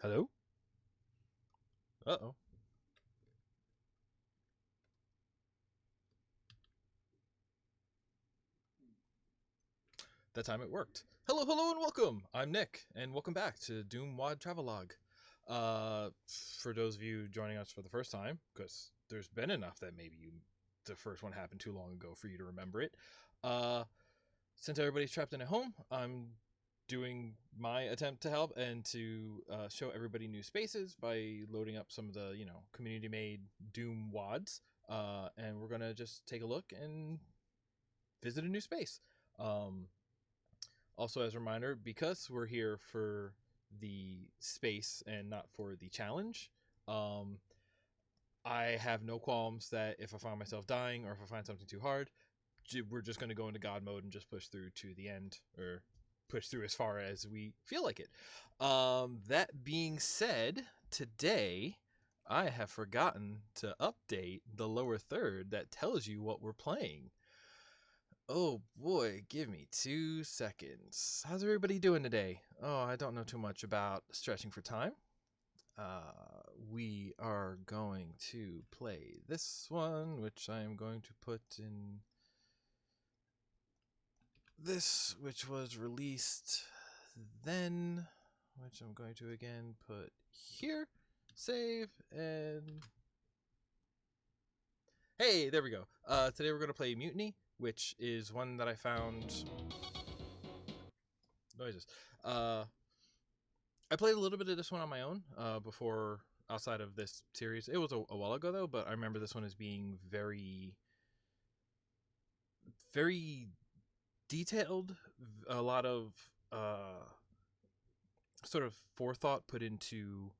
Hello? Uh-oh. That time it worked. Hello, and welcome! I'm Nick, and welcome back to DooM WAD Travelogue. For those of you joining us for the first time, because there's been enough that maybe the first one happened too long ago for you to remember it. Since everybody's trapped in at home, I'm doing my attempt to help and to show everybody new spaces by loading up some of the, community-made DooM WADs. And we're going to just take a look and visit a new space. Also, as a reminder, because we're here for the space and not for the challenge, I have no qualms that if I find myself dying or if I find something too hard, we're just going to go into God mode and just push through to the end, or push through as far as we feel like it. That being said, today I have forgotten to update the lower third that tells you what we're playing. Oh boy, give me 2 seconds. How's everybody doing today? Oh, I don't know too much about stretching for time. We are going to play this one, which I am going to put in this, which was released then, which I'm going to again put here, save, and hey, there we go. Today we're going to play Mutiny, which is one that I found noises. I played a little bit of this one on my own before, outside of this series. It was a while ago though, but I remember this one as being very, very detailed. A lot of sort of forethought put into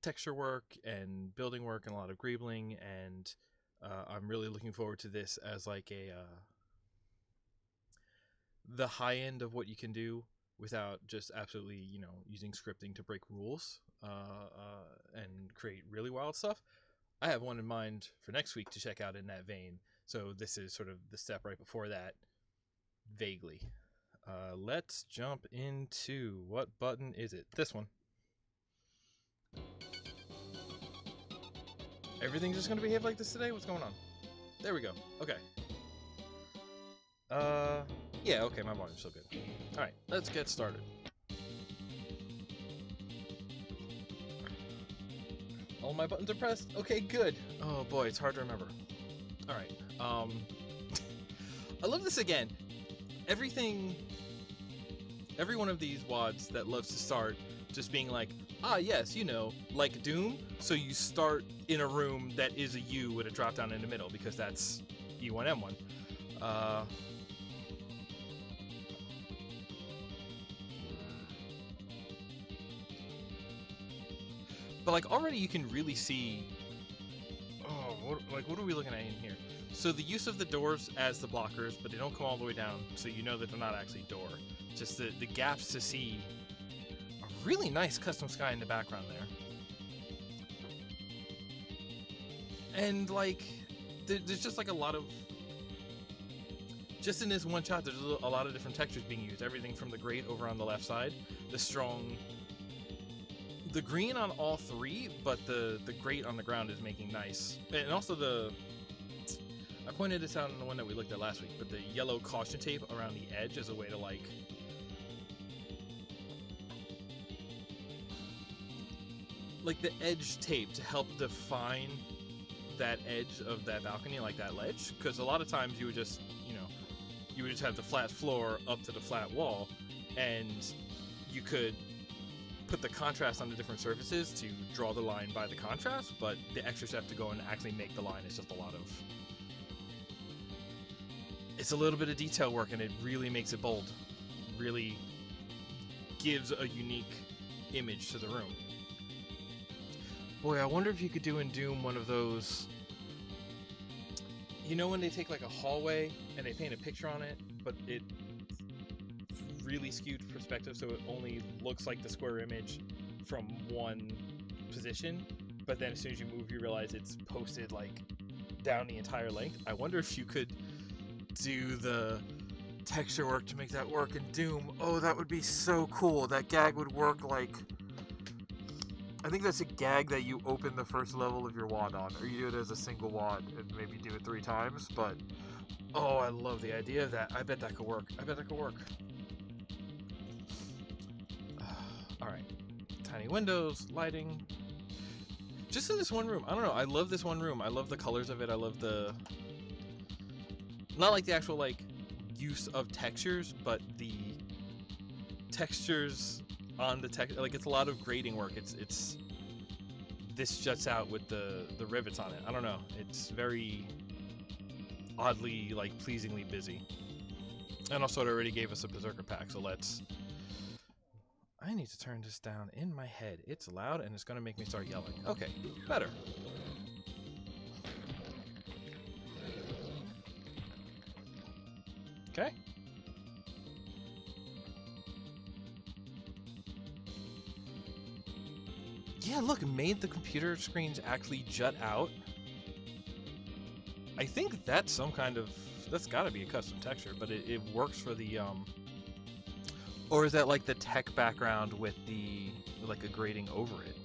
texture work and building work, and a lot of greebling. And I'm really looking forward to this as like the high end of what you can do without just absolutely, using scripting to break rules and create really wild stuff. I have one in mind for next week to check out in that vein. So this is sort of the step right before that, vaguely. Let's jump into, what button is it? This one. Everything's just going to behave like this today? What's going on? There we go. Okay. Yeah, okay, my volume's still good. Alright, let's get started. All my buttons are pressed? Okay, good. Oh boy, it's hard to remember. Alright, I love this again. Every one of these WADs that loves to start just being like, yes, like DooM, so you start in a room that is a U with a drop down in the middle, because that's E1, M1. But like already you can really see, what are we looking at in here? So the use of the doors as the blockers, but they don't come all the way down, so you know that they're not actually door. Just the gaps to see a really nice custom sky in the background there. And like, there's just like a lot of, just in this one shot, there's a lot of different textures being used. Everything from the grate over on the left side, the green on all three, but the grate on the ground is making nice. And also I pointed this out in the one that we looked at last week, but the yellow caution tape around the edge is a way to like the edge tape to help define that edge of that balcony, like that ledge. Because a lot of times you would just, you would just have the flat floor up to the flat wall, and you could put the contrast on the different surfaces to draw the line by the contrast, but the extra step to go and actually make the line is just it's a little bit of detail work, and it really makes it bold. Really gives a unique image to the room. Boy, I wonder if you could do in DooM one of those, when they take like a hallway and they paint a picture on it, but it really skewed perspective, so it only looks like the square image from one position, but then as soon as you move you realize it's posted like down the entire length. I wonder if you could do the texture work to make that work in DooM. Oh, that would be so cool. That gag would work like I think that's a gag that you open the first level of your WAD on, or you do it as a single WAD and maybe do it 3 times, but oh, I love the idea of that. I bet that could work. Alright. Tiny windows, lighting. Just in this one room. I don't know. I love this one room. I love the colors of it. I love the... Not like the actual, like, use of textures, but the textures on the text. Like, it's a lot of grading work. It's this juts out with the rivets on it. I don't know. It's very oddly, like, pleasingly busy. And also it already gave us a Berserker pack, so let's... I need to turn this down in my head. It's loud and it's gonna make me start yelling. Okay, better. Okay. Yeah, look, it made the computer screens actually jut out. I think that's some kind of... That's gotta be a custom texture, but it works for the, Or is that like the tech background with the, like, a grading over it?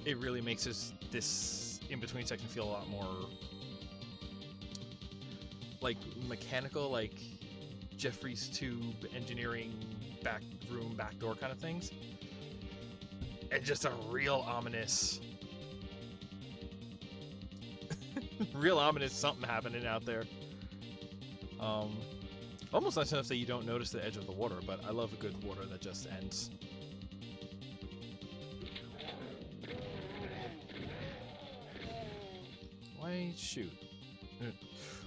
It really makes this in-between section feel a lot more, like, mechanical, like Jeffrey's Tube engineering back room, backdoor kind of things. And just a real ominous... real ominous something happening out there. Almost nice enough that you don't notice the edge of the water, but I love a good water that just ends. Why shoot?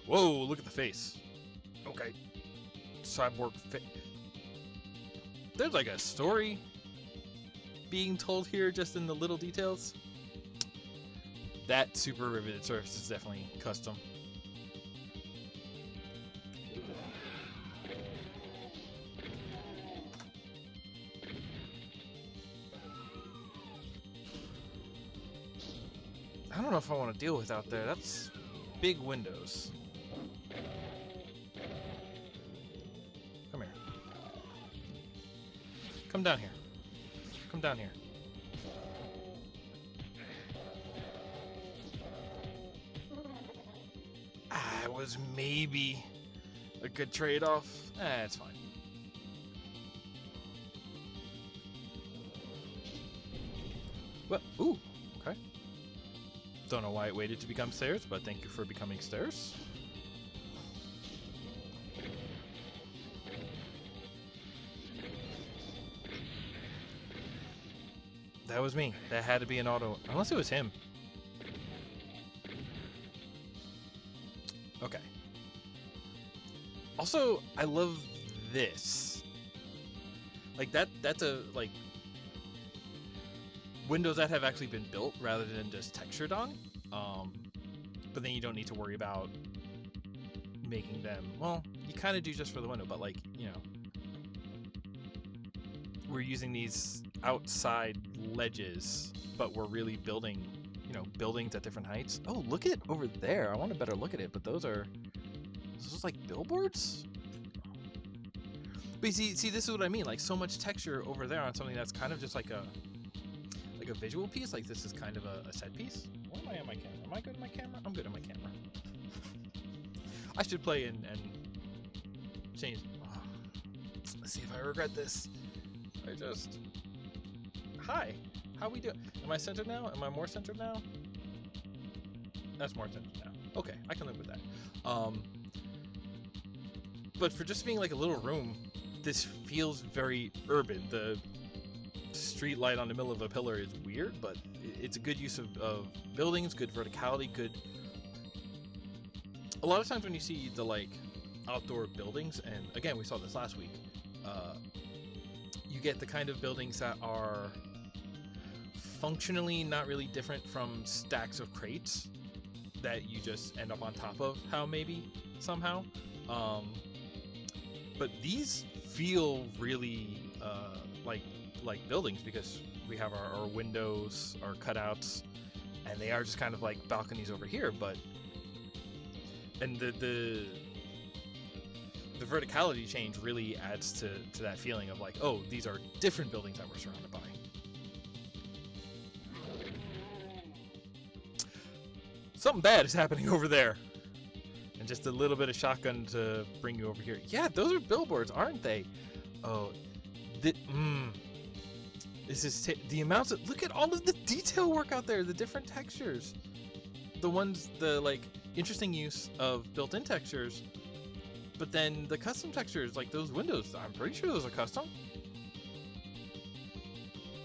Whoa, look at the face. Okay. Cyborg fit. There's like a story being told here just in the little details. That super riveted surface is definitely custom. I don't know if I want to deal with out there. That's big windows. Come here. Come down here. Come down here. It was maybe a good trade-off. It's fine. What? Ooh, okay. Don't know why it waited to become stairs, but thank you for becoming stairs. That was me. That had to be an auto, unless it was him. Okay. Also, I love this. Like that's a, like, windows that have actually been built rather than just textured on. But then you don't need to worry about making them, well, you kind of do just for the window, but, like, you know, we're using these outside ledges, but we're really building, you know, buildings at different heights. Oh, look at it over there. I want a better look at it, but those are like billboards? But see, this is what I mean. Like, so much texture over there on something that's kind of just like a visual piece. Like, this is kind of a set piece. Where am I on my camera? Am I good at my camera? I'm good at my camera. I should play and change. Oh, let's see if I regret this. Hi, how we doing? Am I centered now? Am I more centered now? That's more centered now. Okay, I can live with that. But for just being like a little room, this feels very urban. The street light on the middle of a pillar is weird, but it's a good use of buildings, good verticality, good... A lot of times when you see the, like, outdoor buildings, and again, we saw this last week, you get the kind of buildings that are functionally not really different from stacks of crates that you just end up on top of somehow. But these feel really like buildings, because we have our windows, our cutouts, and they are just kind of like balconies over here. And the verticality change really adds to that feeling of like, oh, these are different buildings that we're surrounded by. Something bad is happening over there. And just a little bit of shotgun to bring you over here. Yeah, those are billboards, aren't they? Oh, this is the amounts of, look at all of the detail work out there, the different textures. The ones, the like interesting use of built-in textures, but then the custom textures, like those windows, I'm pretty sure those are custom.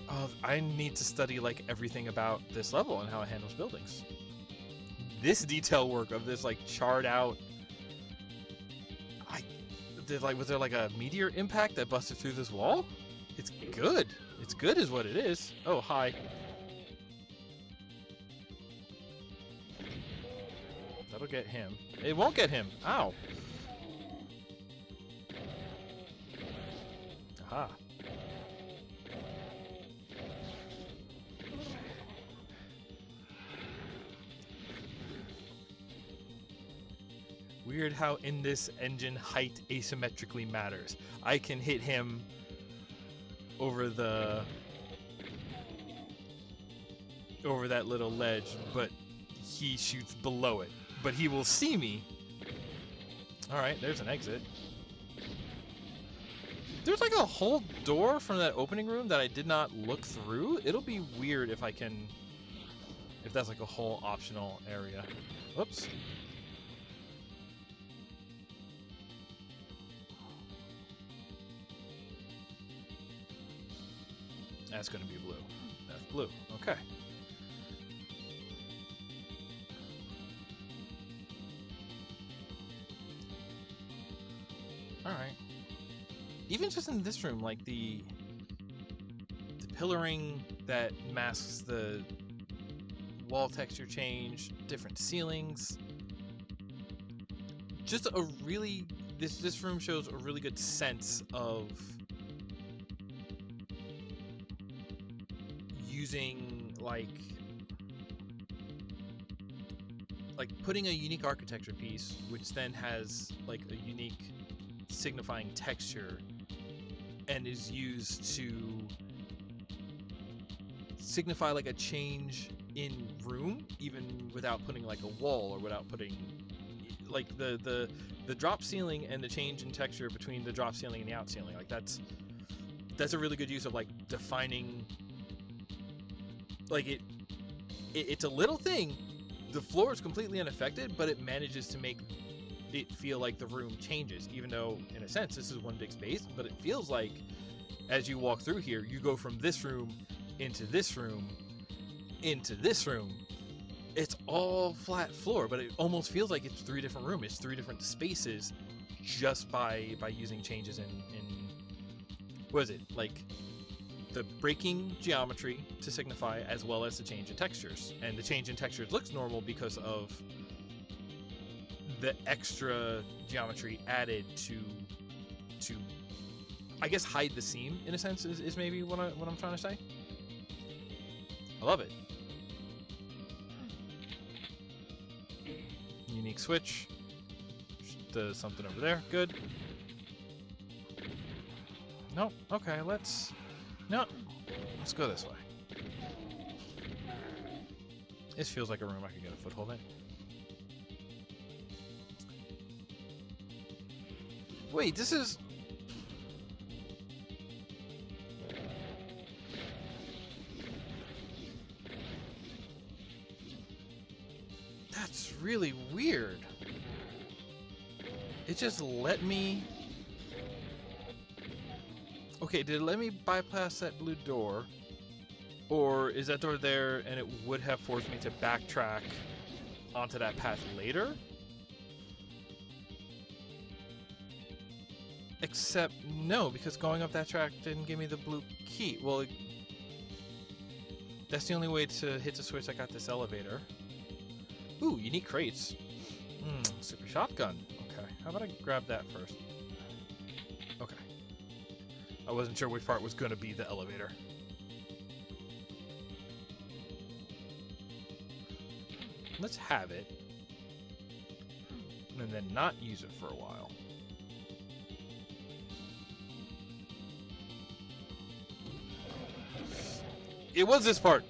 Oh, I need to study like everything about this level and how it handles buildings. This detail work of this like charred out, was there like a meteor impact that busted through this wall? It's good. It's good is what it is. Oh, hi. That'll get him. It won't get him. Ow. Aha. Weird how in this engine height asymmetrically matters. I can hit him over that little ledge, but he shoots below it. But he will see me. Alright, there's an exit. There's like a whole door from that opening room that I did not look through. It'll be weird if that's like a whole optional area. Whoops. That's going to be blue. That's blue. Okay. Alright. Even just in this room, like the pillaring that masks the wall texture change, different ceilings. Just a really... This room shows a really good sense of using like putting a unique architecture piece, which then has like a unique signifying texture and is used to signify like a change in room, even without putting like a wall or without putting like the drop ceiling and the change in texture between the drop ceiling and the out ceiling. Like that's a really good use of like defining. Like it's a little thing. The floor is completely unaffected, but it manages to make it feel like the room changes, even though in a sense this is one big space. But it feels like as you walk through here, you go from this room into this room into this room. It's all flat floor, but it almost feels like it's three different rooms. It's three different spaces just by using changes in what is it, like the breaking geometry to signify, as well as the change in textures. And the change in textures looks normal because of the extra geometry added to I guess hide the seam in a sense is maybe what I'm trying to say. I love it. Unique switch. Does something over there. Good. No. Okay, let's go this way. This feels like a room I could get a foothold in. Wait, this is... That's really weird. It just let me... Okay, did it let me bypass that blue door? Or is that door there and it would have forced me to backtrack onto that path later? Except, no, because going up that track didn't give me the blue key. Well, that's the only way to hit the switch. I got this elevator. Ooh, unique crates. Super shotgun. Okay, how about I grab that first? Okay. I wasn't sure which part was going to be the elevator. Let's have it. And then not use it for a while. It was this part.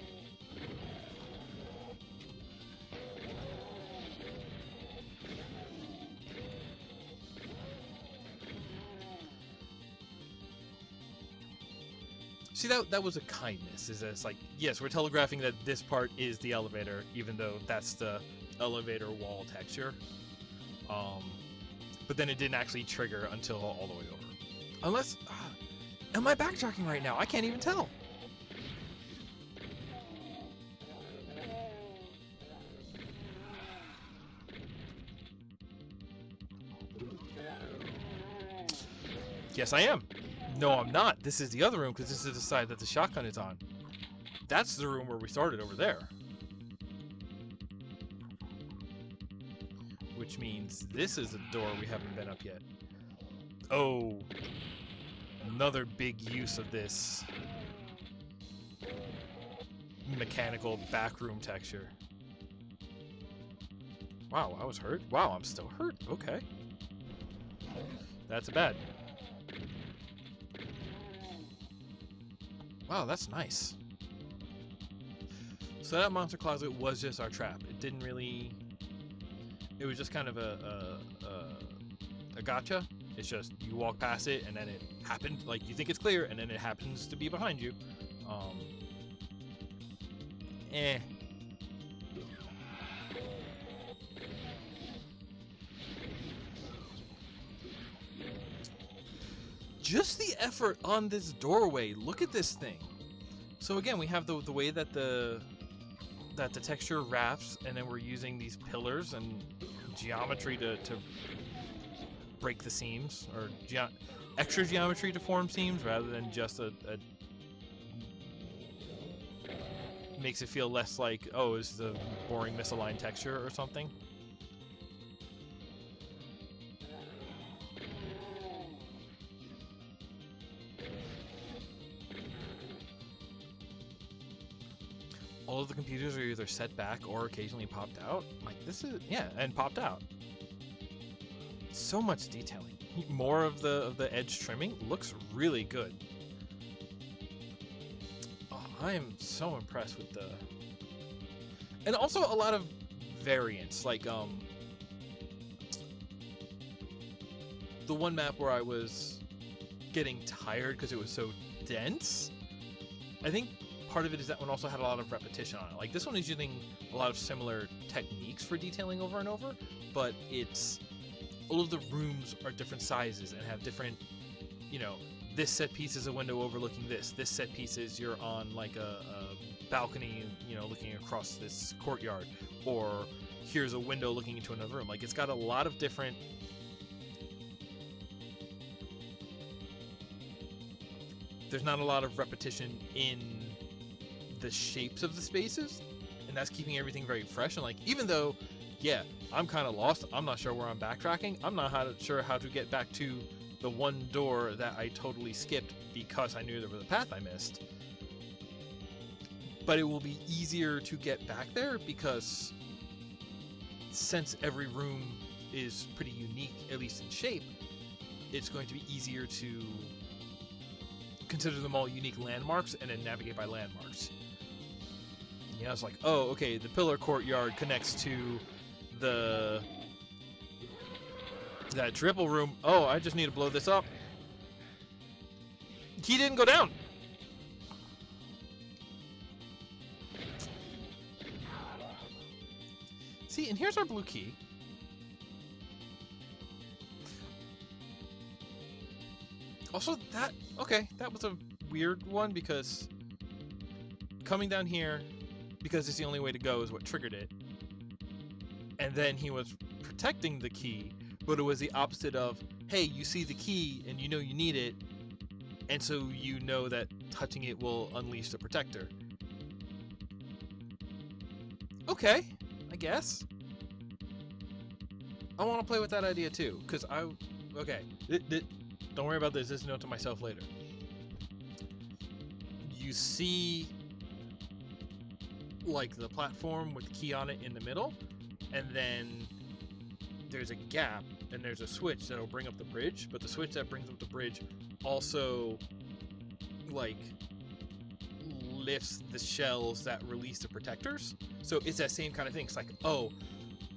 See, that was a kindness. Is that it's like, yes, we're telegraphing that this part is the elevator, even though that's the elevator wall texture. But then it didn't actually trigger until all the way over. Unless, am I backtracking right now? I can't even tell. Yes, I am. No, I'm not. This is the other room because this is the side that the shotgun is on. That's the room where we started over there. Which means this is a door we haven't been up yet. Oh, another big use of this mechanical backroom texture. Wow, I was hurt. Wow, I'm still hurt. Okay. That's bad. Wow, that's nice. So that monster closet was just our trap. It didn't really... It was just kind of a gotcha. It's just you walk past it and then it happened. Like, you think it's clear and then it happens to be behind you. Just the effort on this doorway. Look at this thing. So again, we have the way that the texture wraps, and then we're using these pillars and geometry to break the seams, or extra geometry to form seams rather than just a makes it feel less like, oh, it's the boring misaligned texture or something. All of the computers are either set back or occasionally popped out. Like, this is, yeah, and popped out. So much detailing. More of the edge trimming looks really good. Oh, I am so impressed with the... And also a lot of variants, like, the one map where I was getting tired because it was so dense, I think part of it is that one also had a lot of repetition on it. Like, this one is using a lot of similar techniques for detailing over and over, but it's all of the rooms are different sizes and have different, you know, this set piece is a window overlooking this set piece is you're on like a balcony, you know, looking across this courtyard, or here's a window looking into another room. Like, it's got a lot of different there's not a lot of repetition in the shapes of the spaces, and that's keeping everything very fresh. And like, even though, yeah, I'm kind of lost, I'm not sure where I'm backtracking, I'm not sure how to get back to the one door that I totally skipped because I knew there was a path I missed, but it will be easier to get back there because since every room is pretty unique, at least in shape, it's going to be easier to consider them all unique landmarks and then navigate by landmarks. You know, it's like, oh, okay, the pillar courtyard connects to that triple room. Oh, I just need to blow this up. Key didn't go down. See, and here's our blue key. Also, that was a weird one because coming down here, because it's the only way to go, is what triggered it. And then he was protecting the key, but it was the opposite of, hey, you see the key and you know you need it, and so you know that touching it will unleash the protector. Okay, I guess. I want to play with that idea too, because don't worry about this. This is a note to myself later. You see, like, the platform with the key on it in the middle, and then there's a gap, and there's a switch that'll bring up the bridge, but the switch that brings up the bridge also, like, lifts the shells that release the protectors. So it's that same kind of thing. It's like, oh,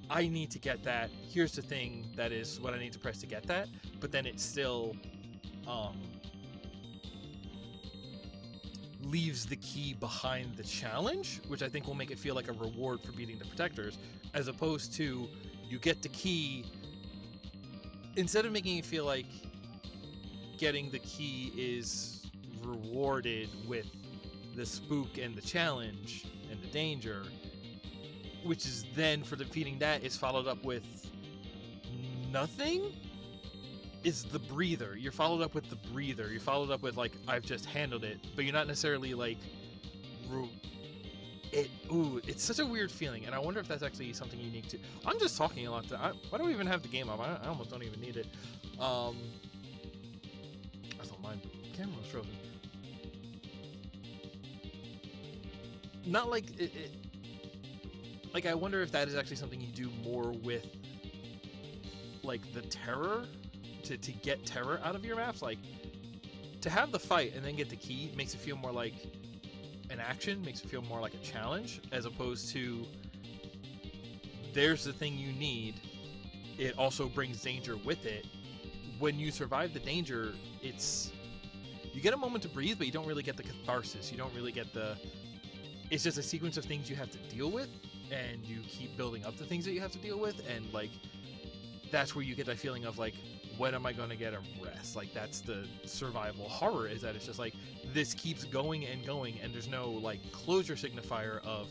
I need to get that. Here's the thing that is what I need to press to get that. But then it's still, leaves the key behind the challenge, which I think will make it feel like a reward for beating the protectors, as opposed to you get the key, instead of making it feel like getting the key is rewarded with the spook and the challenge and the danger, which is then for defeating that is followed up with nothing, is the breather. You're followed up with the breather. You're followed up with like, I've just handled it, but you're not necessarily like it's such a weird feeling, and I wonder if that's actually something unique to. I'm just talking a lot. Why do we even have the game up? I almost don't even need it. I thought my camera was frozen. Not like it. Like, I wonder if that is actually something you do more with, like, the terror, to get terror out of your maps. Like, to have the fight and then get the key makes it feel more like an action, makes it feel more like a challenge, as opposed to there's the thing you need, it also brings danger with it. When you survive the danger, you get a moment to breathe, but you don't really get the catharsis. You don't really get it's just a sequence of things you have to deal with, and you keep building up the things that you have to deal with, and like that's where you get that feeling of like, when am I going to get a rest? Like, that's the survival horror, is that it's just like this keeps going and going, and there's no like closure signifier of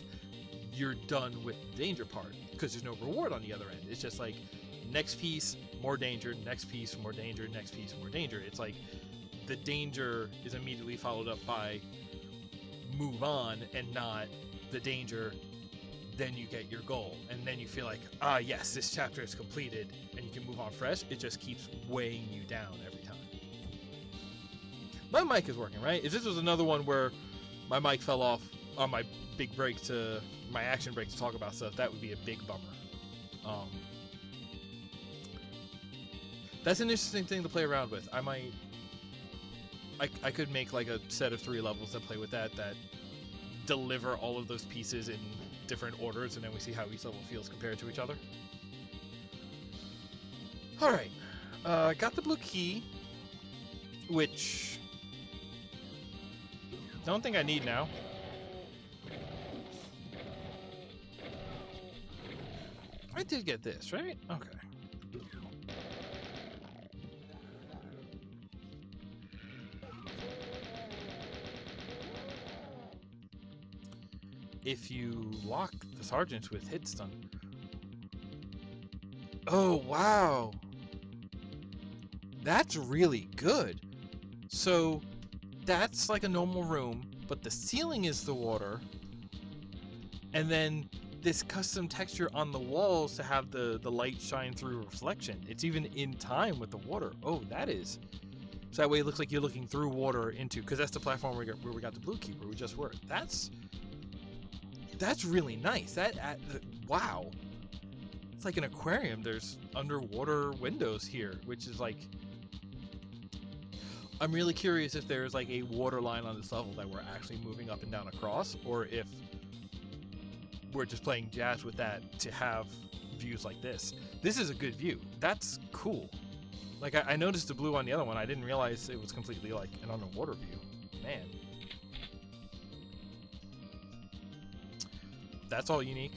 you're done with the danger part, because there's no reward on the other end. It's just like next piece, more danger, next piece, more danger, next piece, more danger. It's like the danger is immediately followed up by move on, and not the danger, then you get your goal, and then you feel like, yes, this chapter is completed, and you can move on fresh. It just keeps weighing you down every time. My mic is working, right? If this was another one where my mic fell off on my big break to my action break to talk about stuff, that would be a big bummer. That's an interesting thing to play around with. I could make like a set of 3 levels that play with that deliver all of those pieces in different orders, and then we see how each level feels compared to each other. Alright, got the blue key, which I don't think I need now. I did get this, right? Okay. If you lock the sergeants with hit stun. Oh, wow. That's really good. So that's like a normal room, but the ceiling is the water. And then this custom texture on the walls to have the light shine through reflection. It's even in time with the water. Oh, that is. So that way it looks like you're looking through water into, because that's the platform where we got the blue key, where we just were. That's really nice. Wow. It's like an aquarium. There's underwater windows here, which is like, I'm really curious if there's like a water line on this level that we're actually moving up and down across, or if we're just playing jazz with that to have views like this. This is a good view. That's cool. Like, I noticed the blue on the other one. I didn't realize it was completely like an underwater view. Man. That's all unique.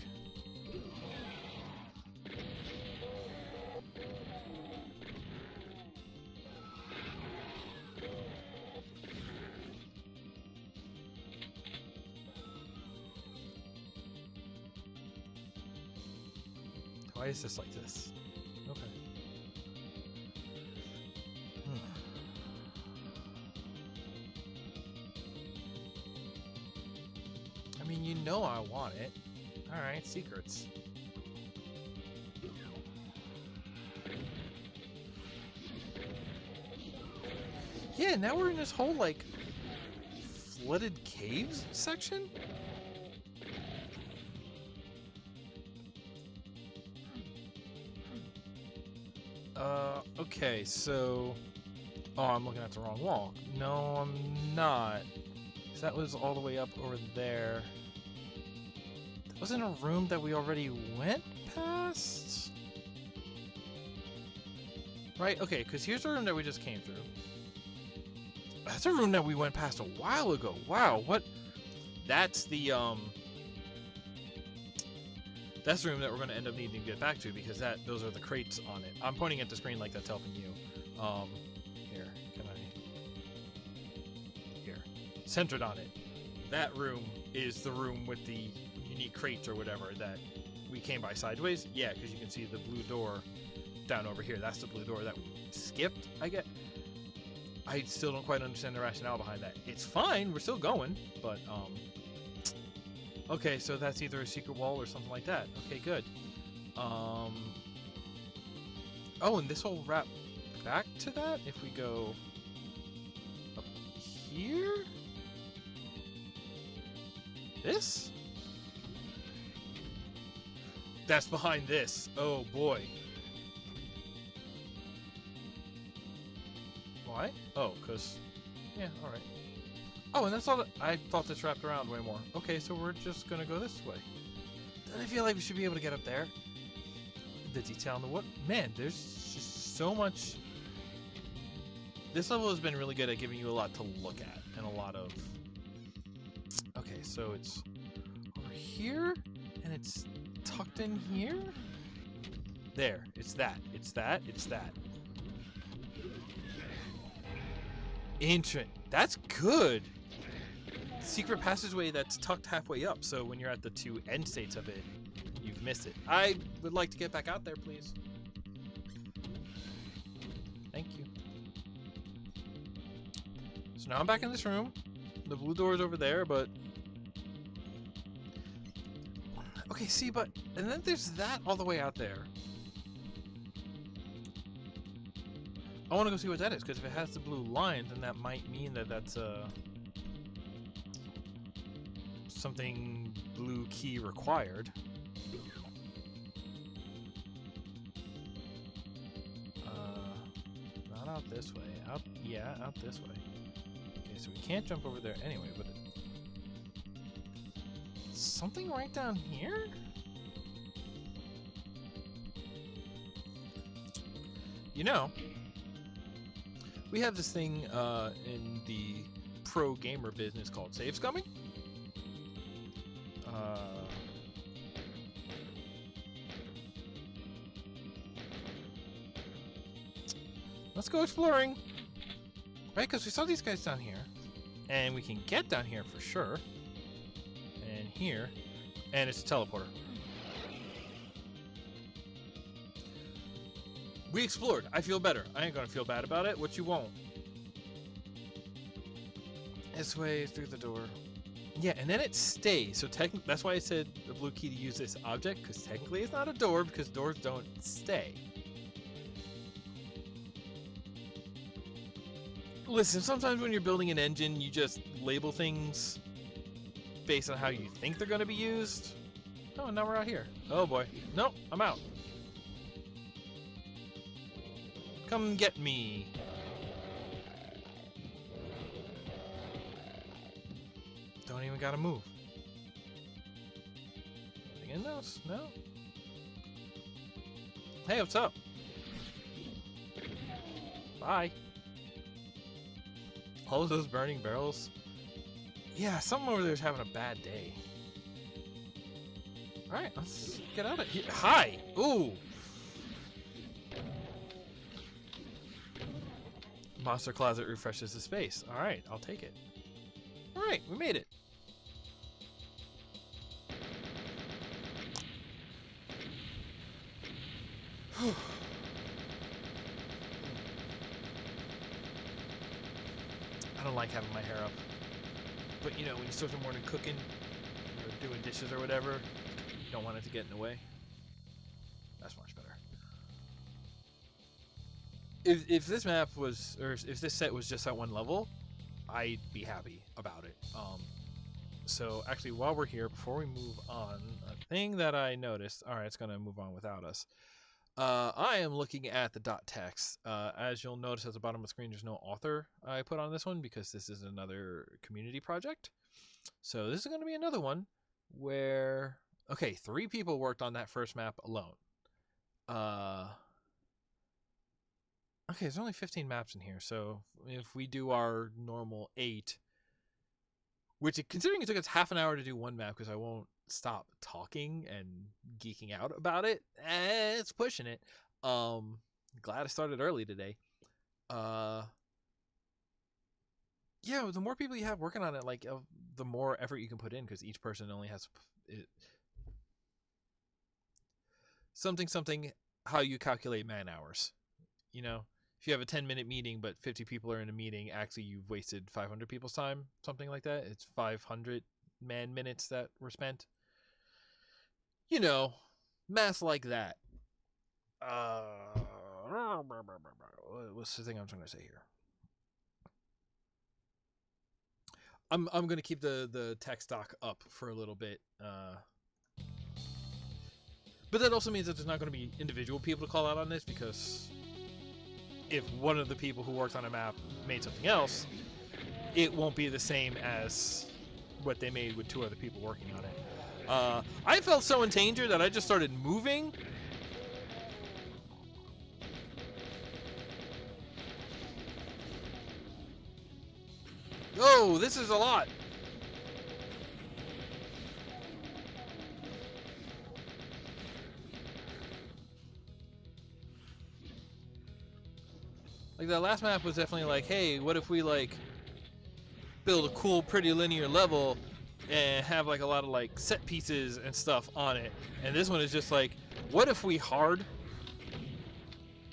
Why is this like this? Okay. I mean, you know I want it. Alright, secrets. Yeah, now we're in this whole, like, flooded caves section? Okay, so... Oh, I'm looking at the wrong wall. No, I'm not. 'Cause that was all the way up over there. That wasn't a room that we already went past? Right, okay, because here's the room that we just came through. That's a room that we went past a while ago. Wow, what? That's the that's the room that we're going to end up needing to get back to, because those are the crates on it. I'm pointing at the screen like that's helping you. Here, can I? Here, centered on it. That room is the room with the unique crates or whatever that we came by sideways. Yeah, because you can see the blue door down over here. That's the blue door that we skipped, I guess. I still don't quite understand the rationale behind that. It's fine, we're still going, but okay, so that's either a secret wall or something like that. Okay, good. Oh, and this will wrap back to that if we go up here? This? That's behind this. Oh boy. Why? Oh, because... yeah, alright. Oh, and that's all I thought this wrapped around way more. Okay, so we're just gonna go this way. Then I feel like we should be able to get up there. The detail in the wood. Man, there's just so much... This level has been really good at giving you a lot to look at. And a lot of... Okay, so it's over here. And it's tucked in here? There. It's that. It's that. It's that. Interesting. That's good. Secret passageway that's tucked halfway up, so when you're at the two end states of it, you've missed it. I would like to get back out there, please. Thank you. So now I'm back in this room. The blue door is over there, but... Okay, see, but... And then there's that all the way out there. I want to go see what that is, because if it has the blue line, then that might mean that that's something blue key required. Not out this way. Out, yeah, out this way. Okay, so we can't jump over there anyway, but something right down here? You know, we have this thing in the pro gamer business called save scumming. Let's go exploring, right? Because we saw these guys down here, and we can get down here for sure. And here, and it's a teleporter. We explored. I feel better. I ain't gonna feel bad about it. What you won't. This way through the door. Yeah, and then it stays. So technically, that's why I said the blue key to use this object, because technically it's not a door, because doors don't stay. Listen, sometimes when you're building an engine, you just label things based on how you think they're going to be used. Oh, now we're out here. Oh boy. Nope, I'm out. Come get me. Don't even gotta move. Anything in those? No? Hey, what's up? Bye. All of those burning barrels. Yeah, someone over there is having a bad day. Alright, let's get out of here. Hi! Ooh! Monster closet refreshes the space. Alright, I'll take it. Alright, we made it. I don't like having my hair up. But you know, when you start the morning cooking or doing dishes or whatever, you don't want it to get in the way. That's much better. If this map was, or if this set was just at one level, I'd be happy about it. So actually, while we're here, before we move on, a thing that I noticed. All right, it's gonna move on without us. I am looking at the dot text. As you'll notice at the bottom of the screen, there's no author I put on this one because this is another community project. So this is going to be another one where, okay, 3 people worked on that first map alone. Okay, there's only 15 maps in here, so if we do our normal 8, which considering it took us half an hour to do one map because I won't stop talking and geeking out about it, it's pushing it. Glad I started early today. Yeah, the more people you have working on it, like the more effort you can put in, because each person only has something how you calculate man hours. You know, if you have a 10-minute meeting but 50 people are in a meeting, actually you've wasted 500 people's time, something like that. It's 500 man minutes that were spent. You know, math like that. What's the thing I'm trying to say here? I'm gonna keep the tech stock up for a little bit, but that also means that there's not going to be individual people to call out on this, because if one of the people who worked on a map made something else, it won't be the same as what they made with 2 other people working on it. I felt so in danger that I just started moving. Oh, this is a lot. Like, that last map was definitely like, hey, what if we like build a cool, pretty linear level and have like a lot of like set pieces and stuff on it. And this one is just like, what if we hard?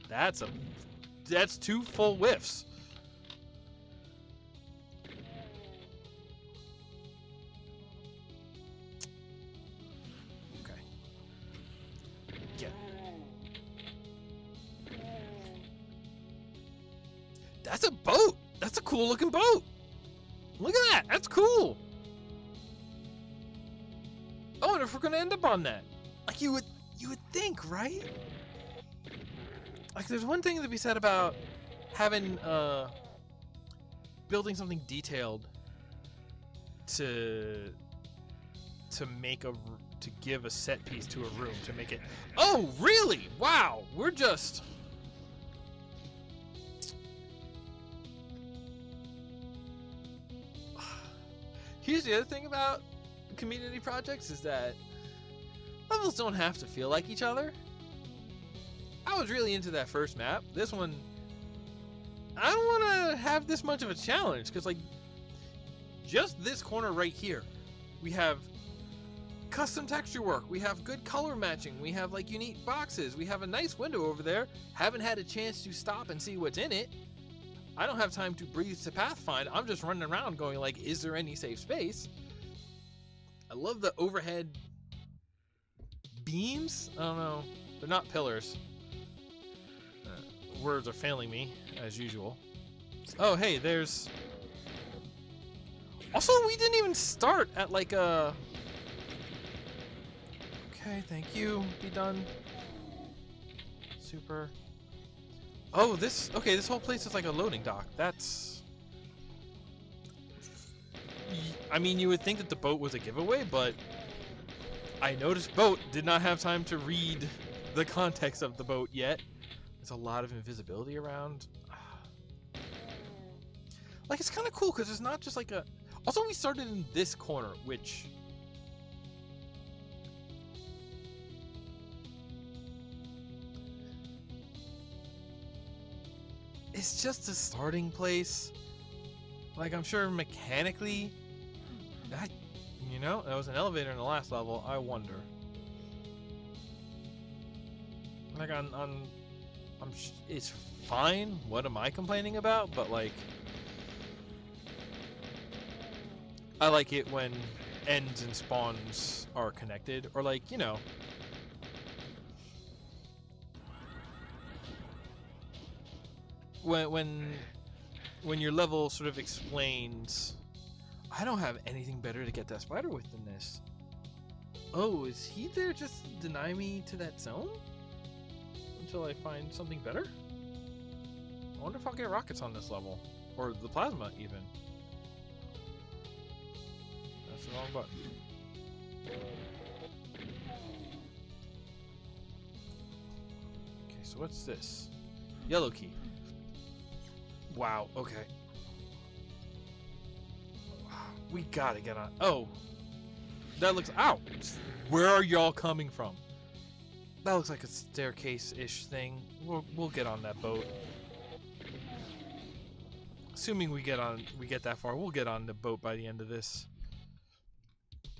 That's 2 full whiffs. Okay. Yeah. That's a boat. That's a cool looking boat. Look at that. That's cool. I wonder if we're gonna end up on that. Like, you would think, right? Like, there's one thing to be said about having building something detailed to give a set piece to a room, to make it. Oh, really? Wow. We're just. Here's the other thing about community projects is that levels don't have to feel like each other. I was really into that first map. This one, I don't want to have this much of a challenge, because like just this corner right here, we have custom texture work, we have good color matching, we have like unique boxes, we have a nice window over there. Haven't had a chance to stop and see what's in it. I don't have time to breathe to pathfind. I'm just running around going like, is there any safe space? I love the overhead beams. I don't know. They're not pillars. Words are failing me, as usual. Oh, hey, there's... Also, we didn't even start at like a... Okay, thank you. Be done. Super. Oh, this... Okay, this whole place is like a loading dock. That's... I mean, you would think that the boat was a giveaway, but I noticed boat did not have time to read the context of the boat yet. There's a lot of invisibility around. Like, it's kind of cool because it's not just like a... Also, we started in this corner, which... It's just a starting place. Like, I'm sure mechanically... You know, there was an elevator in the last level. I wonder. Like, it's fine. What am I complaining about? But, like... I like it when ends and spawns are connected. Or, like, you know... When your level sort of explains... I don't have anything better to get that spider with than this. Oh, is he there just to deny me to that zone? Until I find something better? I wonder if I'll get rockets on this level. Or the plasma, even. That's the wrong button. Okay, so what's this? Yellow key. Wow, okay. We gotta get on. Oh. That looks... Ow! Where are y'all coming from? That looks like a staircase-ish thing. We'll get on that boat. Assuming we get that far, we'll get on the boat by the end of this.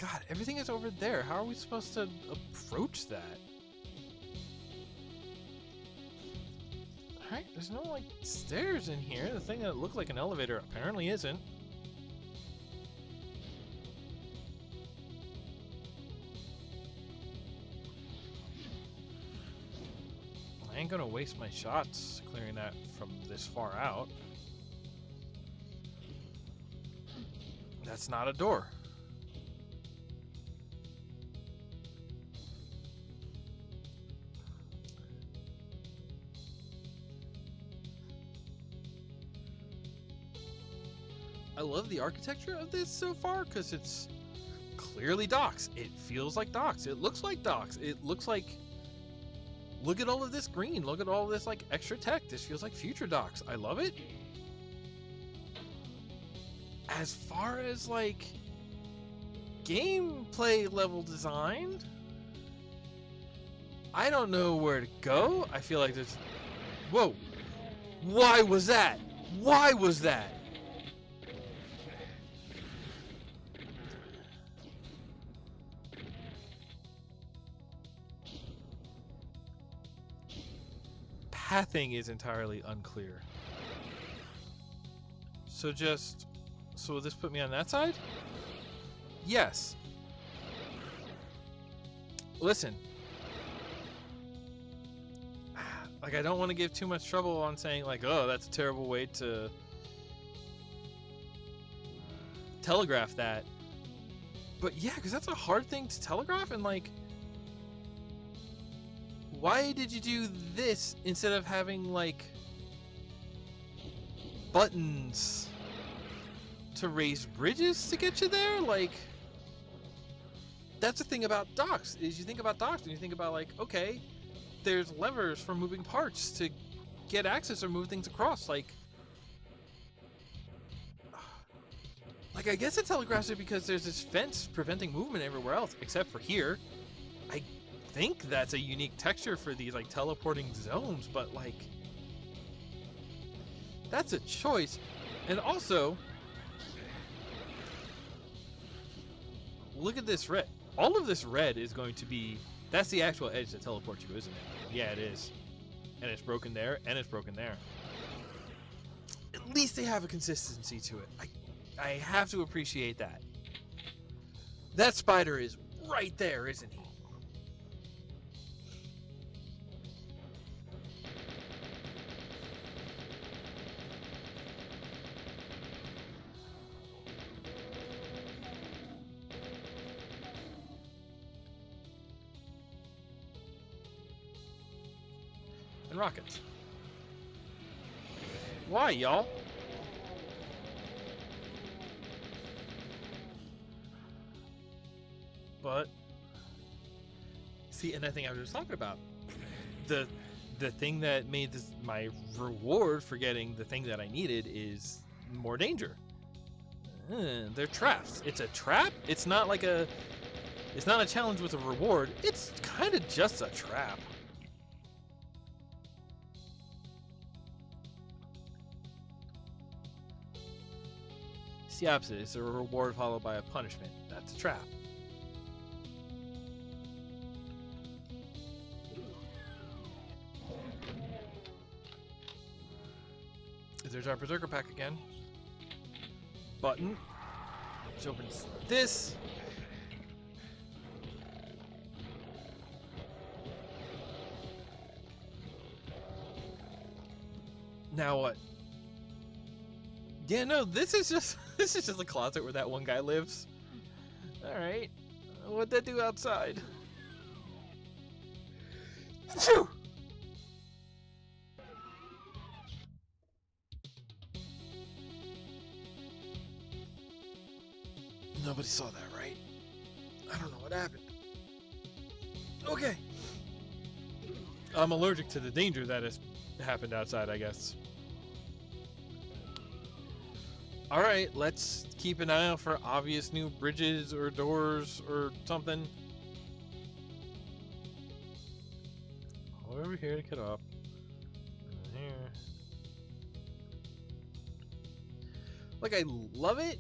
God, everything is over there. How are we supposed to approach that? Alright, there's no, like, stairs in here. The thing that looked like an elevator apparently isn't. I ain't gonna waste my shots clearing that from this far out. That's not a door. I love the architecture of this so far because it's clearly docks. It feels like docks. It looks like docks. It looks like... Look at all of this green. Look at all of this like extra tech. This feels like future docks. I love it. As far as like gameplay level design, I don't know where to go. I feel like there's... Whoa. Why was that? Why was that? Pathing is entirely unclear. So will this put me on that side? Yes. Listen. Like, I don't want to give too much trouble on saying, like, oh, that's a terrible way to telegraph that. But yeah, because that's a hard thing to telegraph, and like, why did you do this instead of having, like, buttons to raise bridges to get you there? Like, that's the thing about docks, is you think about docks and you think about, like, okay, there's levers for moving parts to get access or move things across. Like, I guess it telegraphs it because there's this fence preventing movement everywhere else, except for here. I think that's a unique texture for these, like, teleporting zones, but, like, that's a choice. And also, look at this red. All of this red is going to be, that's the actual edge that teleports you, isn't it? Yeah, it is. And it's broken there, and it's broken there. At least they have a consistency to it. I have to appreciate that. That spider is right there, isn't he? And rockets. Why, y'all? But see, and I think I was just talking about the thing that made this my reward for getting the thing that I needed is more danger. They're traps. It's a trap. It's not like a. It's not a challenge with a reward. It's kind of just a trap. It's the opposite. It's a reward followed by a punishment. That's a trap. There's our Berserker pack again. Button. Which opens this. Now what? Yeah, no, this is just a closet where that one guy lives. Alright. What'd that do outside? Phew! Nobody saw that, right? I don't know what happened. Okay. I'm allergic to the danger that has happened outside, I guess. All right, let's keep an eye out for obvious new bridges or doors or something. All over here to get up. And here. Like, I love it,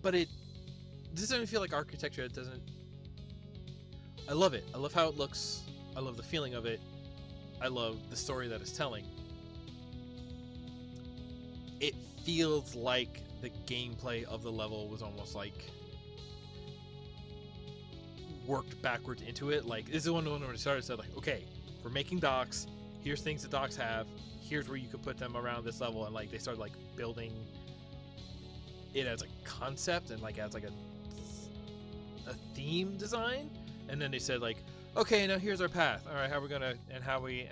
but it doesn't feel like architecture. It doesn't. I love it. I love how it looks. I love the feeling of it. I love the story that it's telling. It feels like the gameplay of the level was almost like worked backwards into it. Like, this is one when it started, said like, okay, we're making docks. Here's things that docks have. Here's where you could put them around this level, and like they started like building it as a concept and like as like a theme design. And then they said like, okay, now here's our path. All right, how we're gonna and how we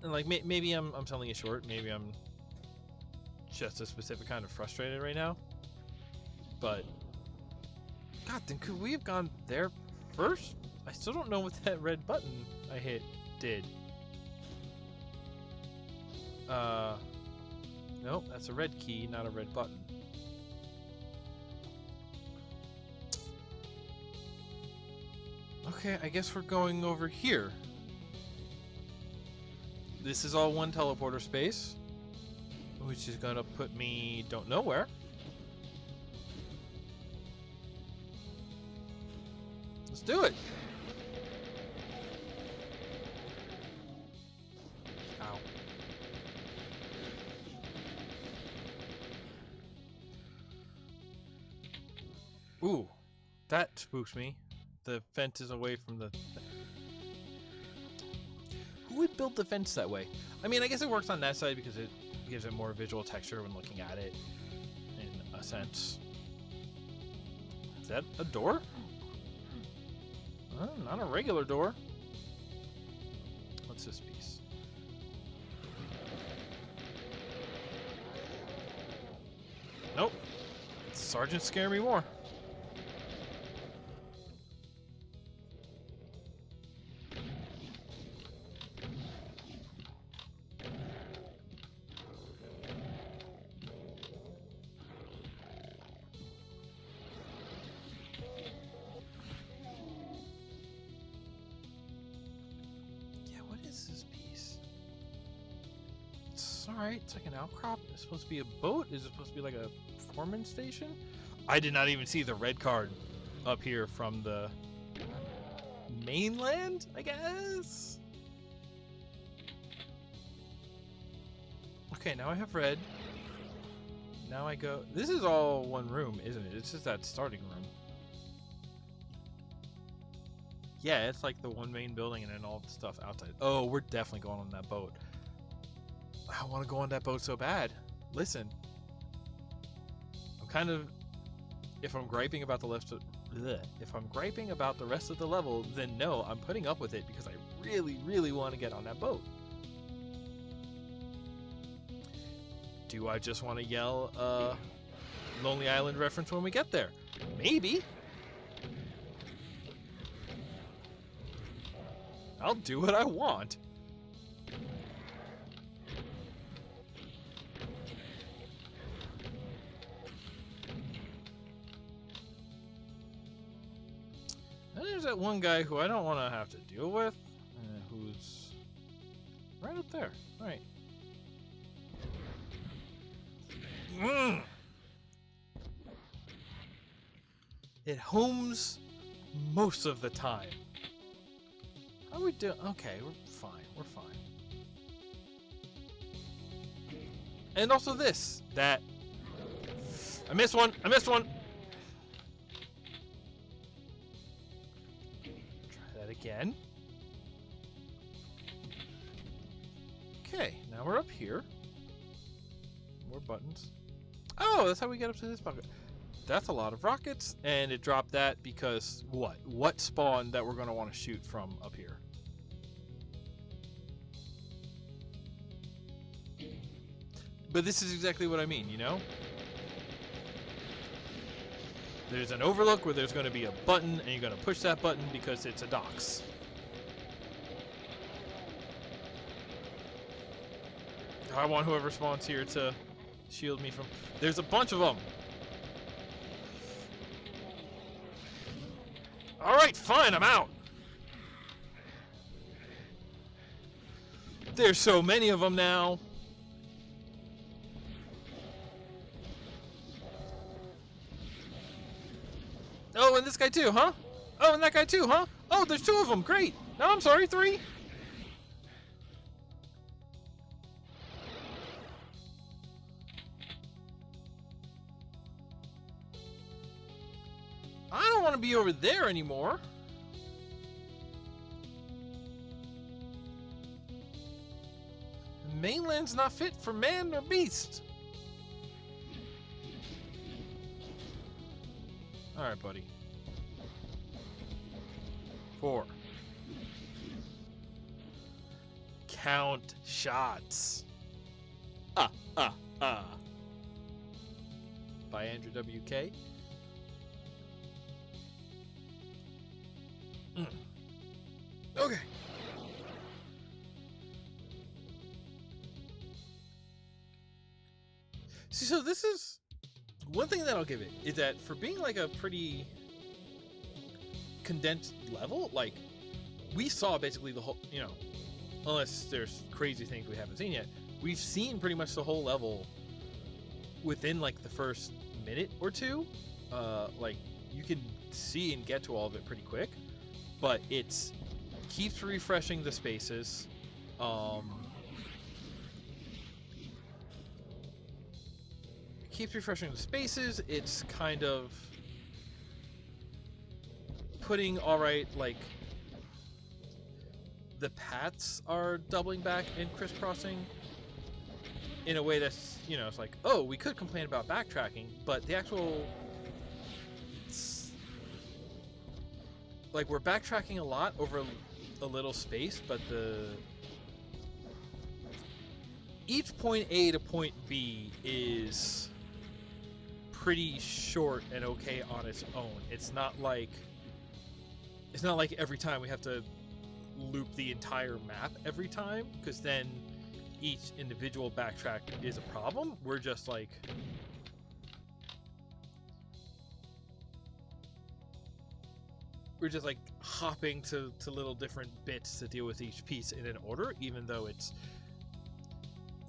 and like maybe I'm selling it short. Maybe I'm just a specific kind of frustrated right now. But God, then could we have gone there first? I still don't know what that red button I hit did. Nope, that's a red key, not a red button. Okay, I guess we're going over here. This is all one teleporter space, which is gonna put me don't know where. Let's do it. Ow. Ooh, that spooks me. The fence is away from the... Who would build the fence that way? I mean, I guess it works on that side because it gives it more visual texture when looking at it, in a sense. Is that a door? Not a regular door. What's this piece? Nope. Sergeant scare me more. Alright, it's like an outcrop. It's supposed to be a boat? Is it supposed to be like a foreman station? I did not even see the red card up here from the mainland, I guess? Okay, now I have red. Now I go... This is all one room, isn't it? It's just that starting room. Yeah, it's like the one main building and then all the stuff outside. Oh, we're definitely going on that boat. I want to go on that boat so bad. Listen, I'm kind of, if I'm griping about the rest of the level, then no, I'm putting up with it because I really, really want to get on that boat. Do I just want to yell Lonely Island reference when we get there? Maybe. I'll do what I want. There's that one guy who I don't want to have to deal with, who's right up there. All right. It homes most of the time. How are we doing? Okay, we're fine. We're fine. And also this, that... I missed one. I missed one. Again. Okay, now we're up here. More buttons. Oh, that's how we get up to this bucket. That's a lot of rockets, and it dropped that because what? What spawn that we're going to want to shoot from up here? But this is exactly what I mean, you know? There's an overlook where there's going to be a button, and you're going to push that button because it's a docks. I want whoever spawns here to shield me from... There's a bunch of them. Alright, fine, I'm out. There's so many of them now. Oh, and this guy too, huh? Oh, and that guy too, huh? Oh, there's 2 of them. Great. No, I'm sorry, 3. I don't want to be over there anymore. The mainland's not fit for man or beast. Alright, buddy. 4. Count shots. By Andrew W.K. Okay. See, so this is one thing that I'll give it is that for being like a pretty condensed level, like we saw basically the whole, you know, unless there's crazy things we haven't seen yet, we've seen pretty much the whole level within like the first minute or two. Like you can see and get to all of it pretty quick, but it's keeps refreshing the spaces. Keeps refreshing the spaces. It's kind of putting, alright, like the paths are doubling back and crisscrossing in a way that's, you know, it's like, oh, we could complain about backtracking, but the actual, like, we're backtracking a lot over a little space, but each point A to point B is pretty short and okay on its own. It's not like every time we have to loop the entire map every time, because then each individual backtrack is a problem. We're just like hopping to little different bits to deal with each piece in an order, even though it's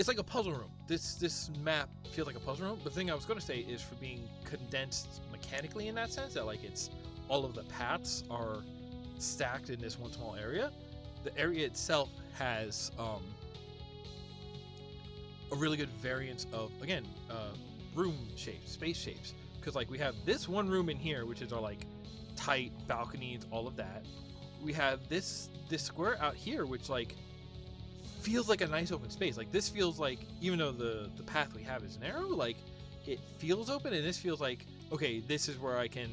like a puzzle room. This map feels like a puzzle room. The thing I was going to say is, for being condensed mechanically in that sense, that like it's all of the paths are stacked in this one small area. The area itself has a really good variance of, again, room shapes, space shapes. Because like we have this one room in here, which is our like tight balconies, all of that. We have this square out here, which like feels like a nice open space. Like this feels like, even though the path we have is narrow, like it feels open, and this feels like, okay, this is where I can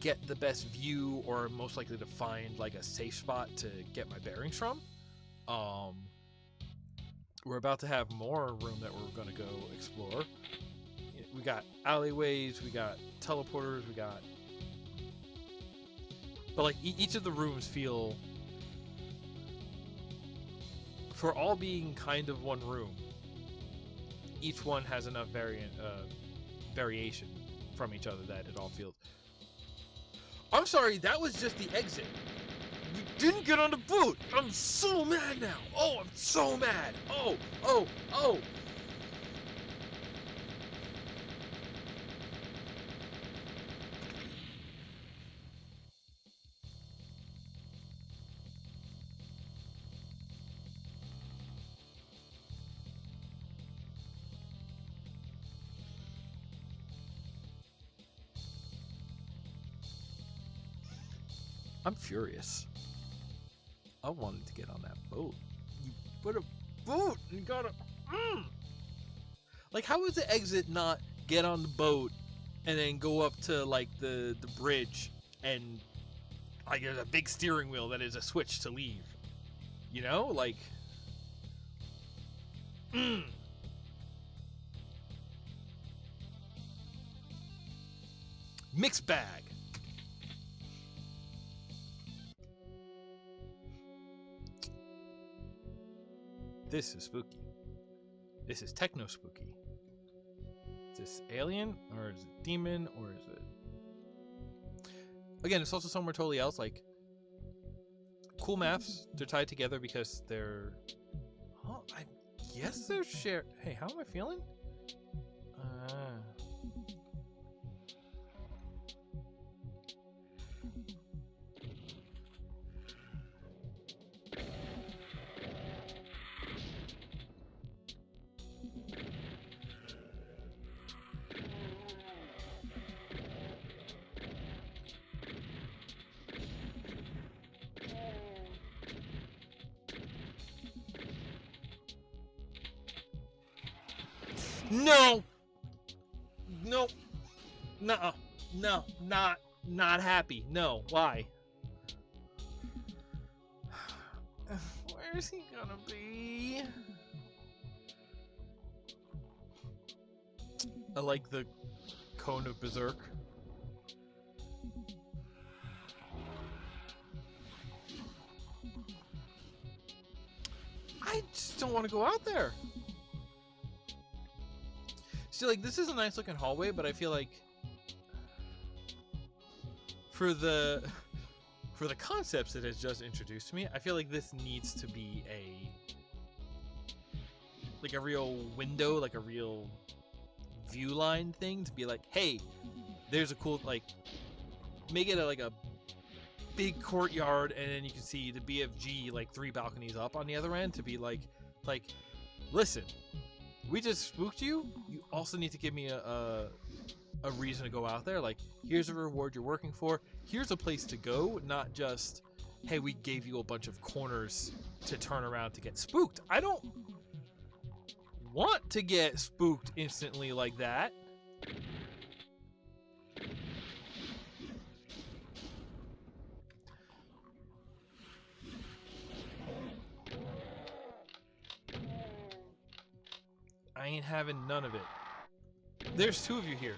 get the best view, or most likely to find like a safe spot to get my bearings from. We're about to have more room that we're going to go explore. We got alleyways, we got teleporters, but like each of the rooms feel, for all being kind of one room, each one has enough variation from each other that it all feels. I'm sorry, that was just the exit. You didn't get on the boat. I'm so mad now. Oh, I'm so mad. Oh. I'm furious. I wanted to get on that boat. You put a boat and you gotta... Like, how is the exit not get on the boat and then go up to, like, the bridge and, like, there's a big steering wheel that is a switch to leave? You know? Like... Mixed bag. This is spooky. This is techno spooky. Is this alien or is it demon or is it? Again, it's also somewhere totally else. Like cool maps. They're tied together because they're. Oh, I guess they're shared. Hey, how am I feeling? No. No. No. No. Not happy. No. Why? Where is he gonna be? I like the cone of Berserk. I just don't want to go out there. See, like, this is a nice looking hallway, but I feel like for the concepts it has just introduced to me, I feel like this needs to be a real window, like a real view line thing to be like, hey, there's a cool, like, make it a big courtyard, and then you can see the BFG like 3 balconies up on the other end to be like, listen, we just spooked you. You also need to give me a reason to go out there. Like, here's a reward you're working for. Here's a place to go, not just, hey, we gave you a bunch of corners to turn around to get spooked. I don't want to get spooked instantly like that. I ain't having none of it. There's 2 of you here.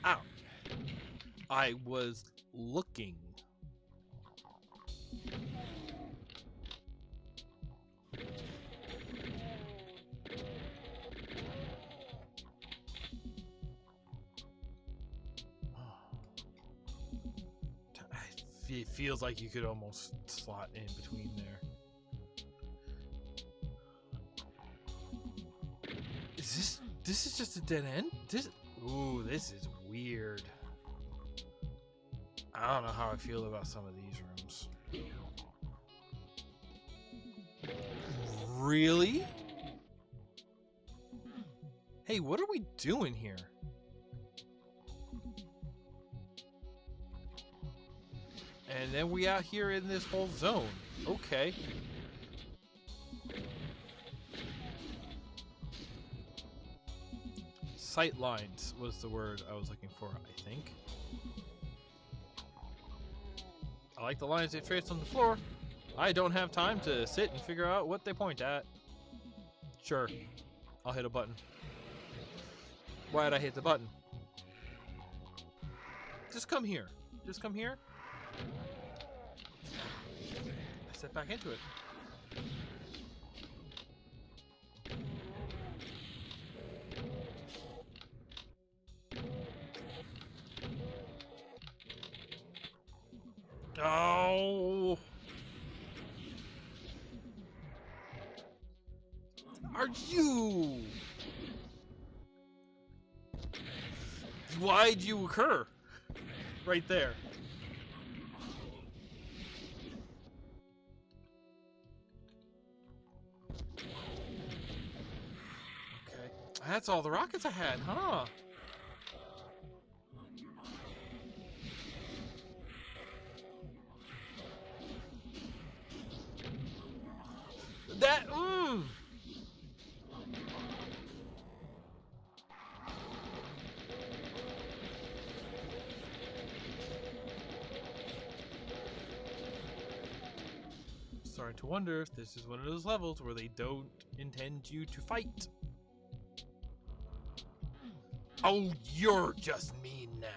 Ow. I was looking. It feels like you could almost slot in between there. Is this is just a dead end? This is weird. I don't know how I feel about some of these rooms. Really? Hey, what are we doing here? And then we out here in this whole zone. Okay. Sight lines was the word I was looking for, I think. I like the lines they trace on the floor. I don't have time to sit and figure out what they point at. Sure. I'll hit a button. Why'd I hit the button? Just come here. Just come here. I step back into it. Oh! Are you? Why'd you occur? Right there. Okay. That's all the rockets I had, huh? That, Starting to wonder if this is one of those levels where they don't intend you to fight. Oh, you're just mean now.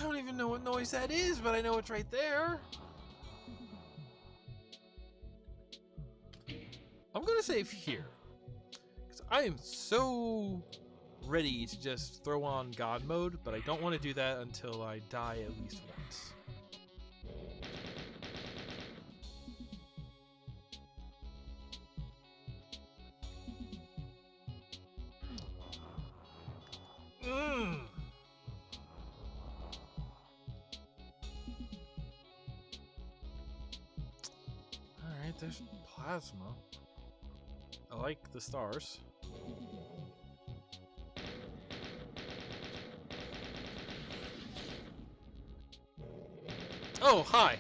don't even know what noise that is, but I know it's right there. I'm gonna save here. Because I am so ready to just throw on God mode, but I don't want to do that until I die at least once. Alright, there's plasma. I like the stars. Oh, hi!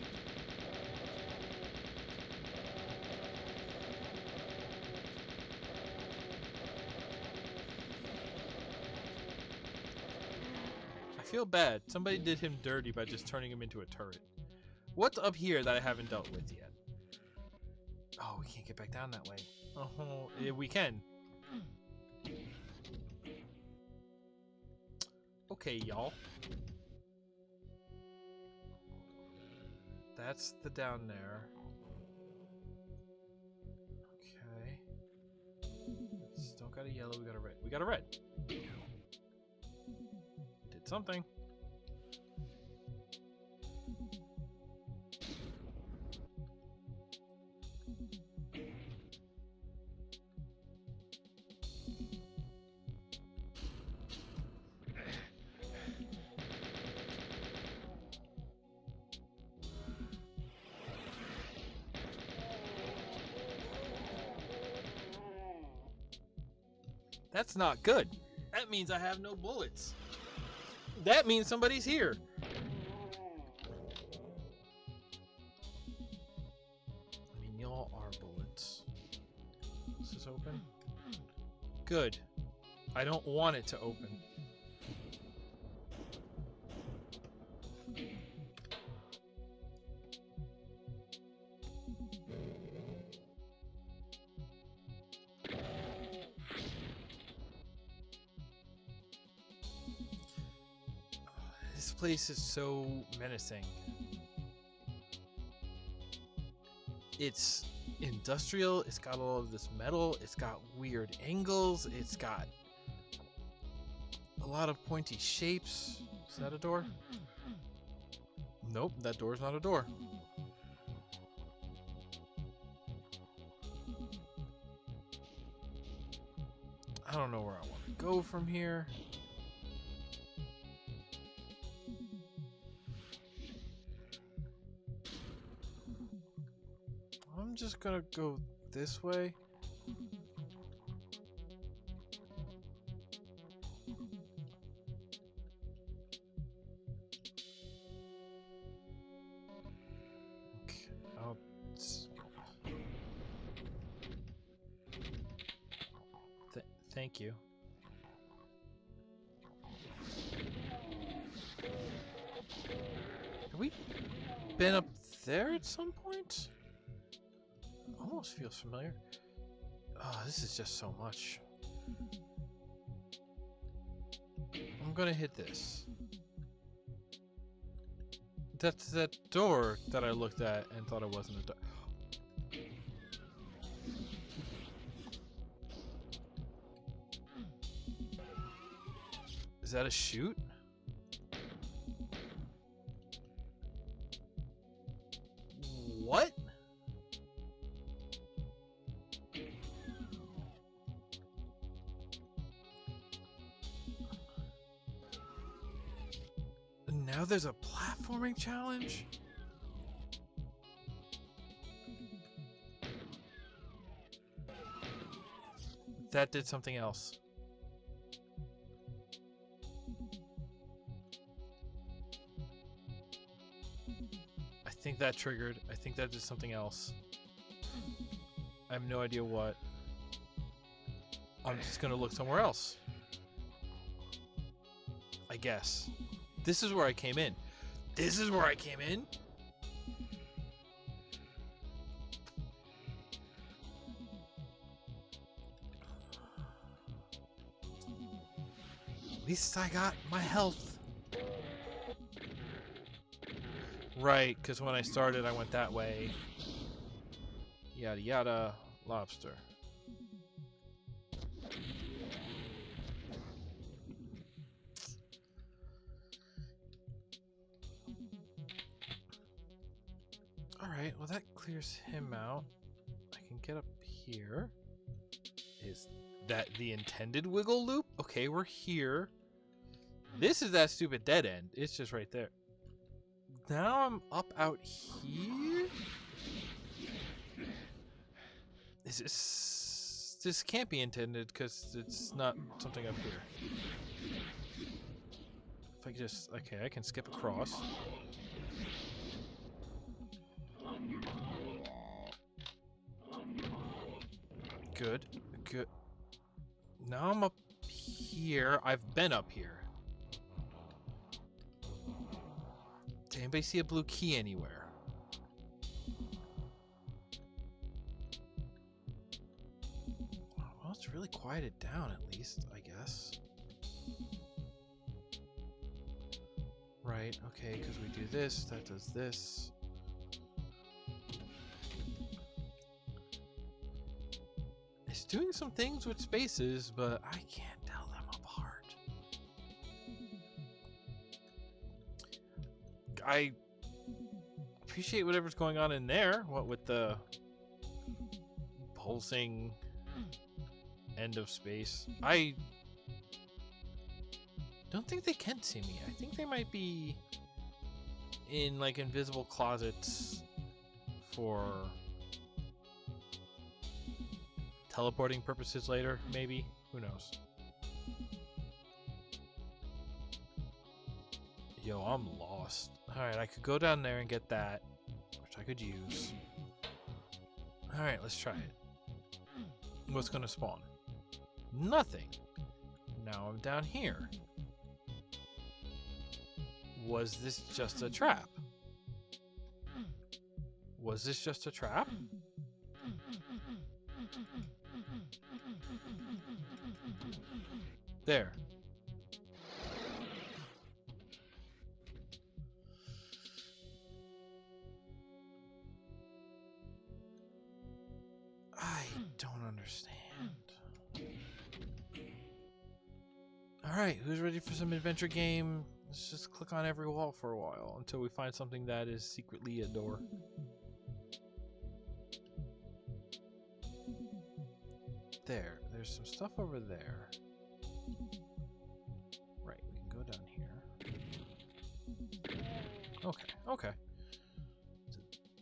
I feel bad. Somebody did him dirty by just turning him into a turret. What's up here that I haven't dealt with yet? Oh, we can't get back down that way. Oh, yeah, we can. Okay, y'all. That's the down there. Okay. Still got a yellow, we got a red. We got a red. Did something. That's not good. That means I have no bullets. That means somebody's here. I mean, y'all are bullets. Is this open? Good. I don't want it to open. This place is so menacing. It's industrial, it's got all of this metal, it's got weird angles, it's got a lot of pointy shapes. Is that a door? Nope, that door's not a door. I don't know where I want to go from here. I'm just gonna go this way. Okay, thank you. Have we been up there at some point? Almost feels familiar. Oh, this is just so much. I'm gonna hit this. That's that door that I looked at and thought it wasn't a door. Is that a chute? What? Now there's a platforming challenge? That did something else. I think that triggered. I think that did something else. I have no idea what. I'm just gonna look somewhere else. I guess. This is where I came in. This is where I came in? At least I got my health. Right, because when I started, I went that way. Yada yada, lobster. Alright, well that clears him out. I can get up here. Is that the intended wiggle loop? Okay, we're here. This is that stupid dead end. It's just right there. Now I'm up out here? Is this... This can't be intended because it's not something up here. If I could just... Okay, I can skip across. Good. Good. Now I'm up here. I've been up here. Did anybody see a blue key anywhere? Well, it's really quieted down at least, I guess. Right, okay, because we do this, that does this. It's doing some things with spaces, but I can't tell them apart. I appreciate whatever's going on in there. What with the pulsing end of space. I don't think they can see me. I think they might be in like invisible closets for teleporting purposes later, maybe. Who knows? Yo, I'm lost. Alright, I could go down there and get that, which I could use. Alright, let's try it. What's gonna spawn? Nothing. Now I'm down here. Was this just a trap? Was this just a trap? There. I don't understand. Alright, who's ready for some adventure game? Let's just click on every wall for a while until we find something that is secretly a door. There's some stuff over there. Right, we can go down here. Okay.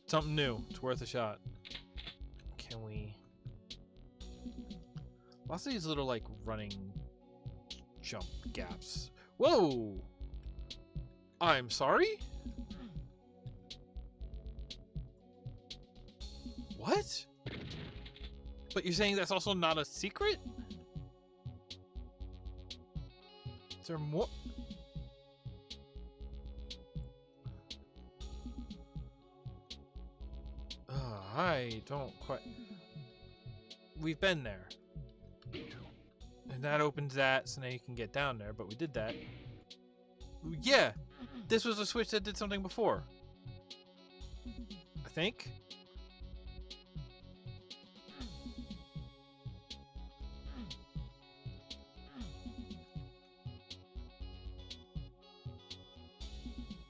Something new. It's worth a shot. Can we... Lots of these little, like, running jump gaps. Whoa! I'm sorry? What? But you're saying that's also not a secret? Is there more? I don't quite... We've been there. And that opens that, so now you can get down there, but we did that. Yeah! This was a switch that did something before. I think?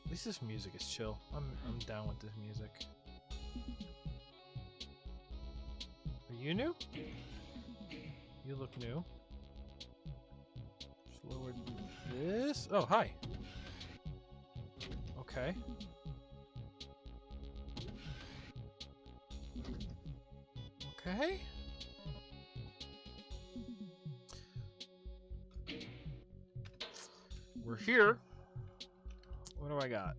At least this music is chill. I'm down with this music. Are you new? You look new. Just lower this. Oh, hi. Okay. Okay. We're here. What do I got?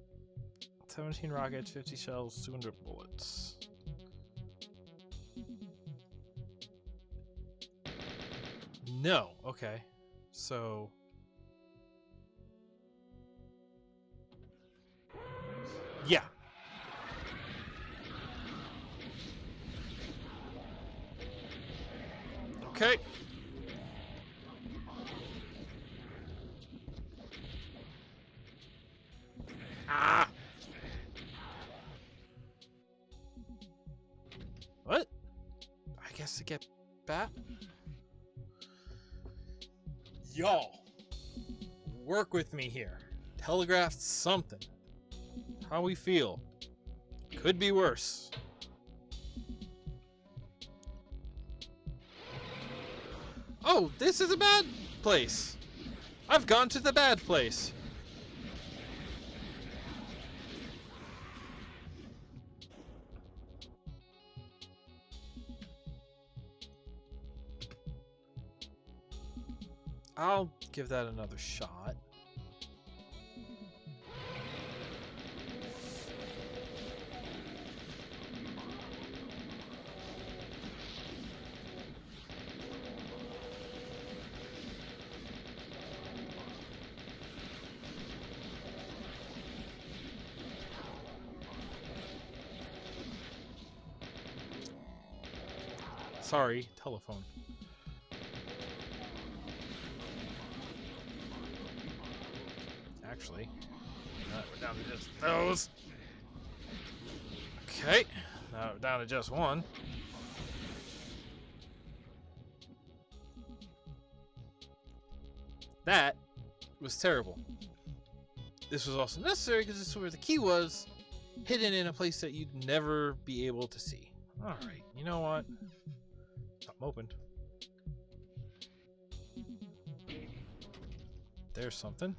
17 rockets, 50 shells, 200 bullets. No. Okay. So... Yeah. Okay. Ah! get back. Y'all, work with me here. Telegraph something. How we feel. Could be worse. Oh, this is a bad place. I've gone to the bad place. I'll give that another shot. Sorry, telephone. Actually, we're down to just those. Okay, now we're down to just one. That was terrible. This was also necessary because this is where the key was, hidden in a place that you'd never be able to see. Alright, you know what? Something opened. There's something.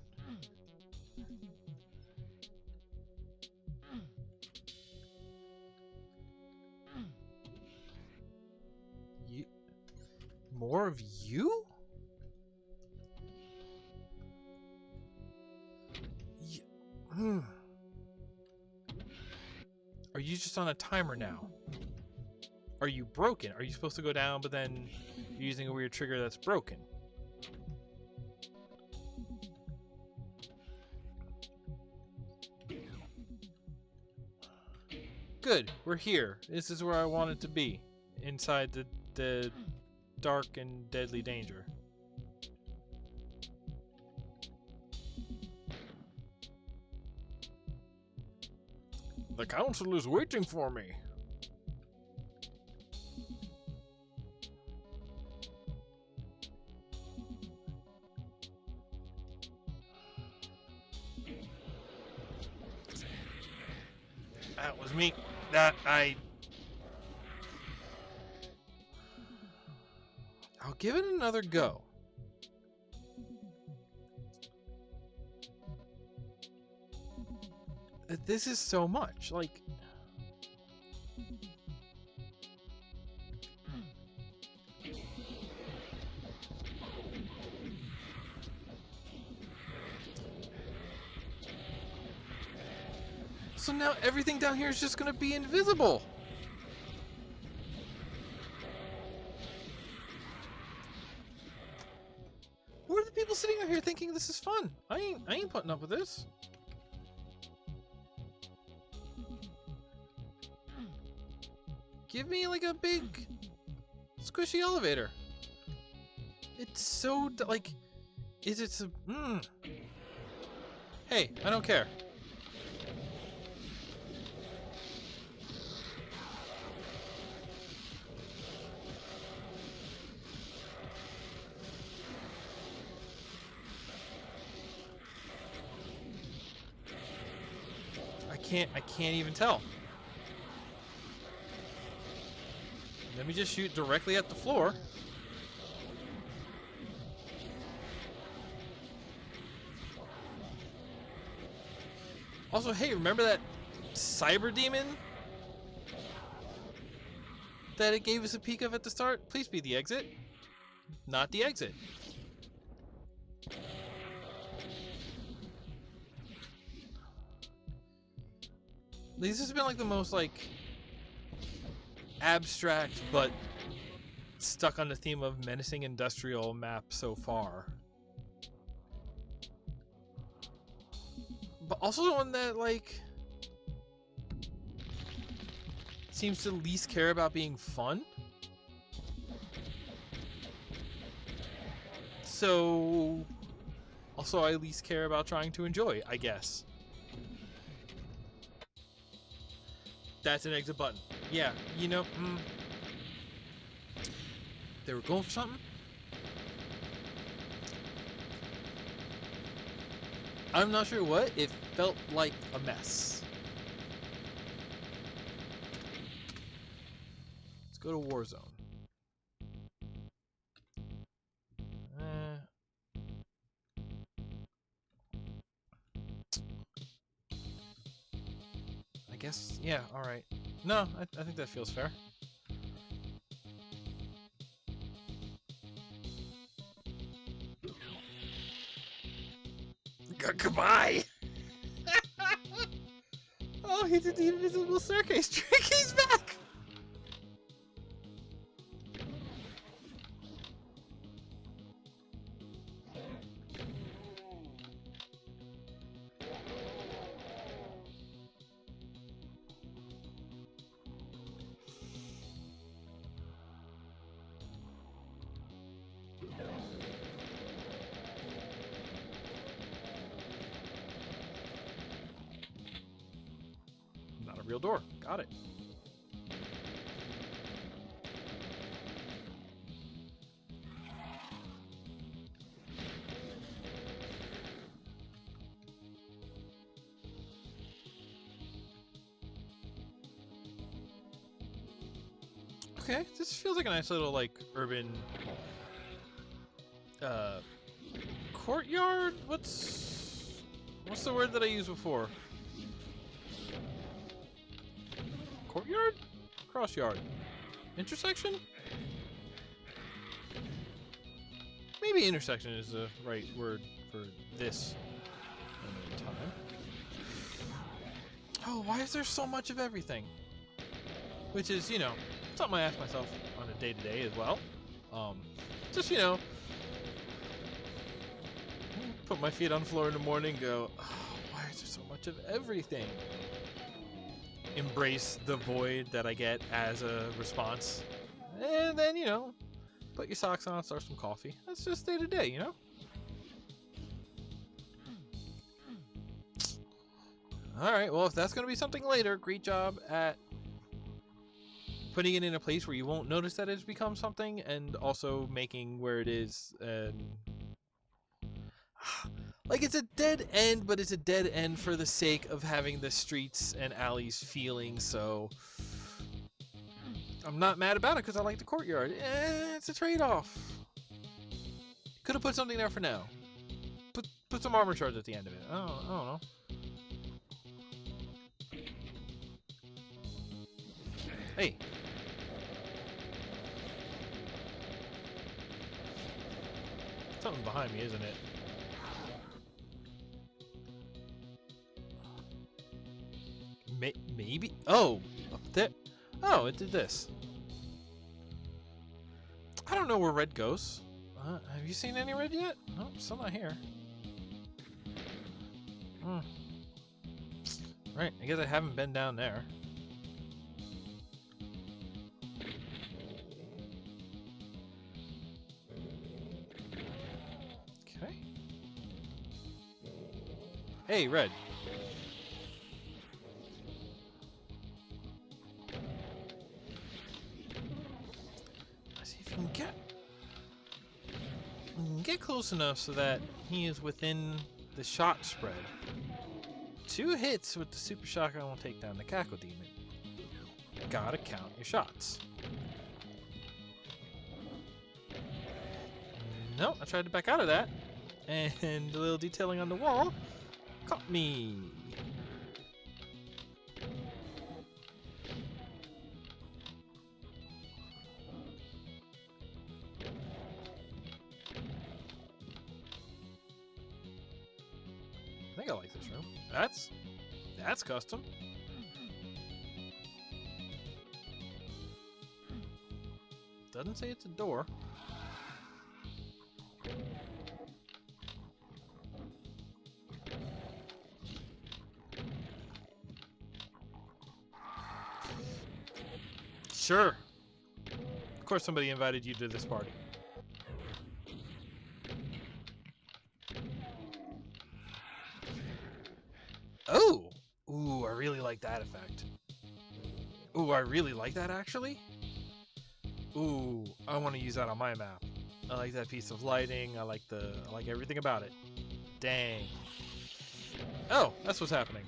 More of you? Are you just on a timer now? Are you broken? Are you supposed to go down, but then you're using a weird trigger that's broken? Good, we're here. This is where I wanted to be. Inside the dark and deadly danger. The council is waiting for me. That was me. I'll give it another go. This is so much, like... So now everything down here is just gonna be invisible. Who are the people sitting out here thinking this is fun? I ain't putting up with this. Give me like a big squishy elevator. It's so like, is it so? Hey, I don't care. I can't even tell. Let me just shoot directly at the floor. Also, hey, remember that cyber demon that it gave us a peek of at the start? Please be the exit, not the exit. This has been like the most like abstract but stuck on the theme of menacing industrial map so far. But also the one that like seems to least care about being fun. So also I least care about trying to enjoy, I guess. That's an exit button. Yeah, you know, They were going for something. I'm not sure what. It felt like a mess. Let's go to Warzone. I guess, yeah, alright. No, I think that feels fair. Goodbye! Oh, he did the invisible staircase trick. He's back! Not a real door. Got it. Okay, this feels like a nice little, like, urban courtyard? What's the word that I used before? Courtyard? Crossyard? Intersection? Maybe intersection is the right word for this moment in time. Oh, why is there so much of everything? Which is, you know, something I ask myself on a day-to-day as well. Just, you know, put my feet on the floor in the morning and go, oh, why is there so much of everything? Embrace the void that I get as a response. And then, you know, put your socks on, start some coffee. That's just day-to-day, you know? Alright, well, if that's going to be something later, great job at putting it in a place where you won't notice that it's become something, and also making where it is, like, it's a dead end, but it's a dead end for the sake of having the streets and alleys feeling, so I'm not mad about it because I like the courtyard. It's a trade-off. Could have put something there for now. Put some armor charge at the end of it. I don't know. Hey. Something behind me, isn't it? Maybe? Oh, up there. Oh, it did this. I don't know where red goes. Have you seen any red yet? No, still not here. Right, I guess I haven't been down there. Okay. Hey, red. Let's see if you can get close enough so that he is within the shot spread. 2 hits with the super shotgun will take down the Cackle Demon. Gotta count your shots. Nope, I tried to back out of that, and the little detailing on the wall caught me. I think I like this room. That's custom. Doesn't say it's a door. Sure. Of course somebody invited you to this party. Oh! Ooh, I really like that effect. Ooh, I really like that, actually. Ooh, I want to use that on my map. I like that piece of lighting. I like everything about it. Dang. Oh, that's what's happening.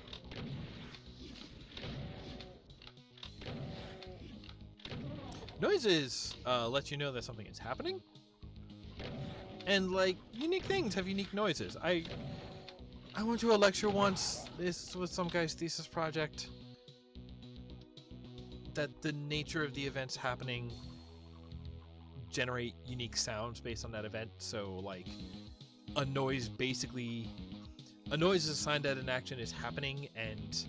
Noises let you know that something is happening. And like unique things have unique noises. I went to a lecture once. This was some guy's thesis project. That the nature of the events happening generate unique sounds based on that event. So like a noise is a sign that an action is happening, and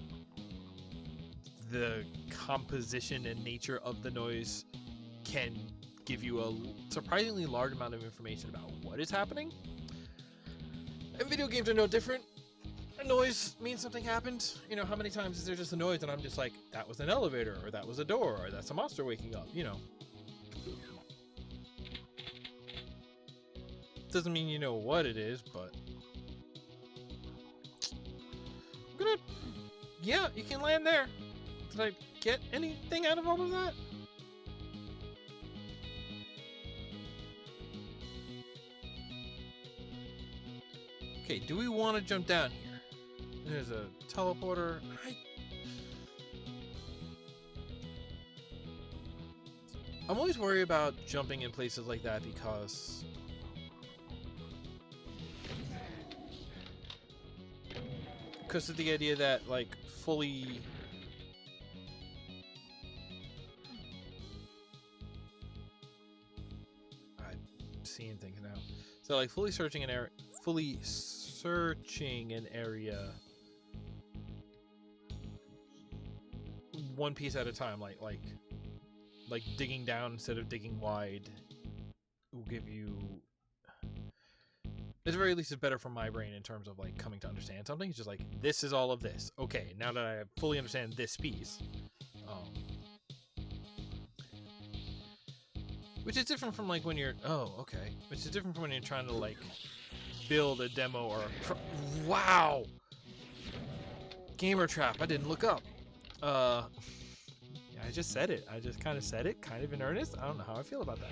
the composition and nature of the noise can give you a surprisingly large amount of information about what is happening. And video games are no different. A noise means something happened. You know, how many times is there just a noise and I'm just like, that was an elevator, or that was a door, or that's a monster waking up, you know. Doesn't mean you know what it is, but I'm gonna... Yeah, you can land there. Did I get anything out of all of that? Okay, do we want to jump down here? There's a teleporter. I'm always worried about jumping in places like that because of the idea that like fully I'm seeing things now. So like fully searching an area one piece at a time, like digging down instead of digging wide will give you, at the very least, it's better for my brain in terms of like coming to understand something. It's just like, this is all of this. Okay, now that I fully understand this piece, which is different from like when you're which is different from when you're trying to like build a demo or wow, gamer trap. I didn't look up. I just said it. I just kind of said it, kind of in earnest. I don't know how I feel about that.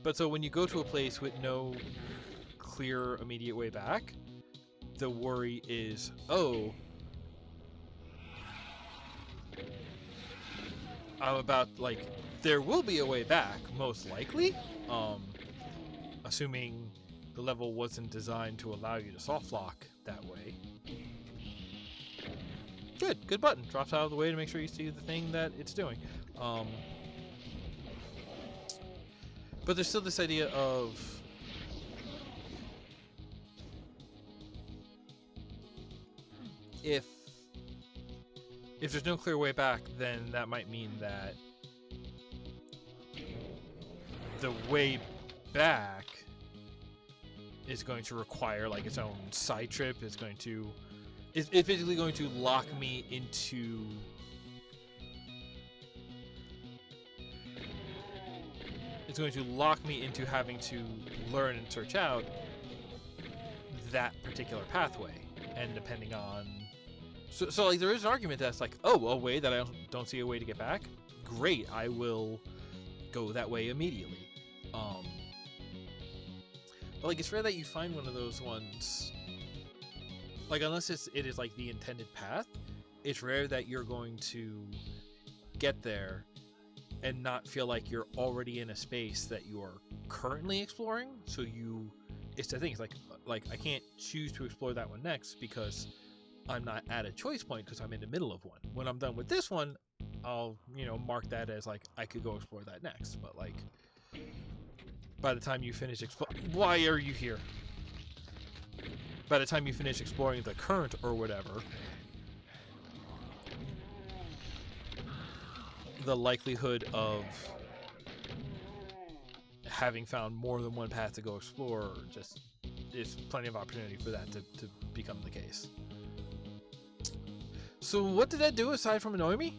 But so when you go to a place with no clear immediate way back, the worry is, oh, I'm about, like, there will be a way back, most likely, assuming the level wasn't designed to allow you to soft lock that way. Good button. Drops out of the way to make sure you see the thing that it's doing. But there's still this idea of if there's no clear way back, then that might mean that the way back is going to require like its own side trip. It's basically going to lock me into having to learn and search out that particular pathway. And depending on so like there is an argument that's like, oh, a way that I don't see a way to get back, great, I will go that way immediately. But like it's rare that you find one of those ones, like unless it is like the intended path, it's rare that you're going to get there and not feel like you're already in a space that you are currently exploring. So it's the thing, it's like I can't choose to explore that one next because I'm not at a choice point because I'm in the middle of one. When I'm done with this one, I'll, mark that as like I could go explore that next. But like by the time you finish why are you here? By the time you finish exploring the current or whatever, the likelihood of having found more than one path to go explore just is plenty of opportunity for that to become the case. So what did that do aside from annoy me?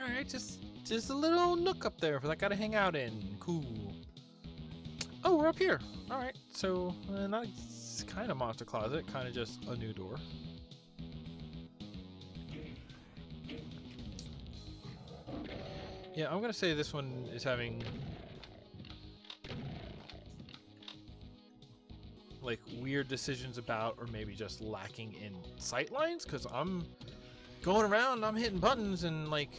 Alright, just a little nook up there that I gotta hang out in. Cool. Oh, we're up here. Alright, so not kind of monster closet, kind of just a new door. Yeah, I'm gonna say this one is having like weird decisions about, or maybe just lacking in sight lines, because I'm going around, I'm hitting buttons, and like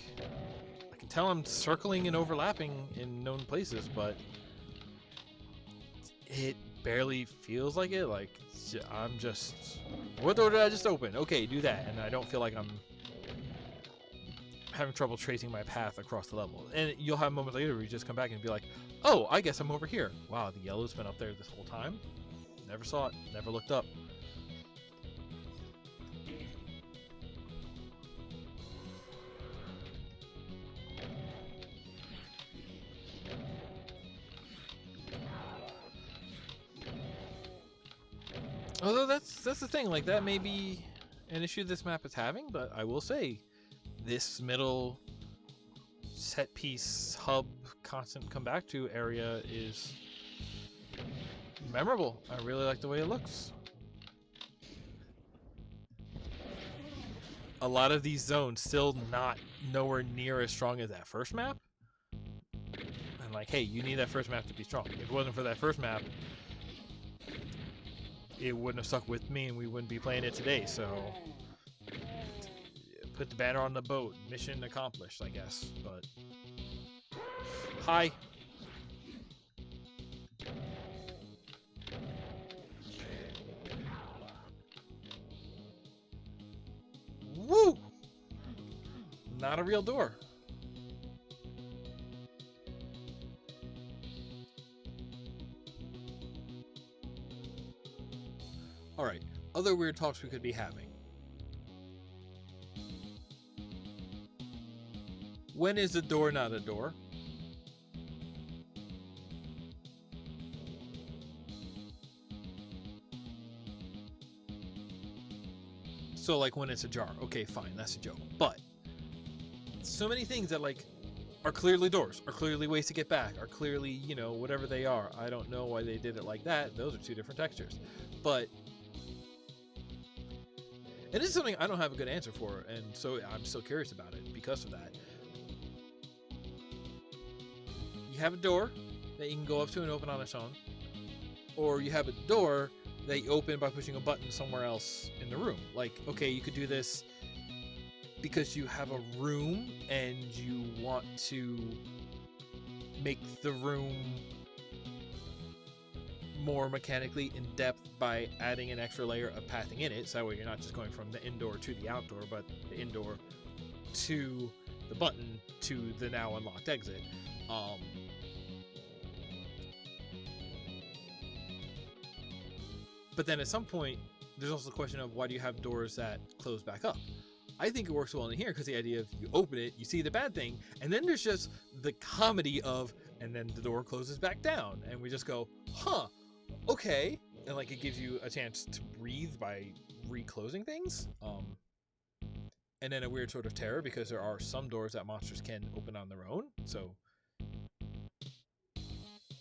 I can tell I'm circling and overlapping in known places, but it barely feels like it. Like I'm just, what door did I just open? Okay, do that, and I don't feel like I'm having trouble tracing my path across the level. And you'll have moments later where you just come back and be like, oh, I guess I'm over here. Wow, the yellow's been up there this whole time. Never saw it, never looked up. Although that's the thing, like that may be an issue this map is having, but I will say this middle set piece hub constant come back to area is memorable. I really like the way it looks. A lot of these zones still not nowhere near as strong as that first map. And like, hey, you need that first map to be strong. If it wasn't for that first map, it wouldn't have stuck with me and we wouldn't be playing it today. So put the banner on the boat. Mission accomplished, I guess. But hi. Woo! Not a real door. Alright, other weird talks we could be having. When is a door not a door? So like when it's ajar, okay, fine, that's a joke. But so many things that like are clearly doors, are clearly ways to get back, are clearly, you know, whatever they are. I don't know why they did it like that. Those are two different textures. But it is something I don't have a good answer for, and so I'm still curious about it because of that. You have a door that you can go up to and open on its own, or you have a door that you open by pushing a button somewhere else in the room. Like, okay, you could do this because you have a room and you want to make the room more mechanically in depth by adding an extra layer of pathing in it, so that way you're not just going from the indoor to the outdoor, but the indoor to the button to the now unlocked exit. But then at some point, there's also the question of why do you have doors that close back up? I think it works well in here because the idea of you open it, you see the bad thing, and then there's just the comedy of, and then the door closes back down, and we just go, huh, okay, and like it gives you a chance to breathe by reclosing things. And then a weird sort of terror because there are some doors that monsters can open on their own. So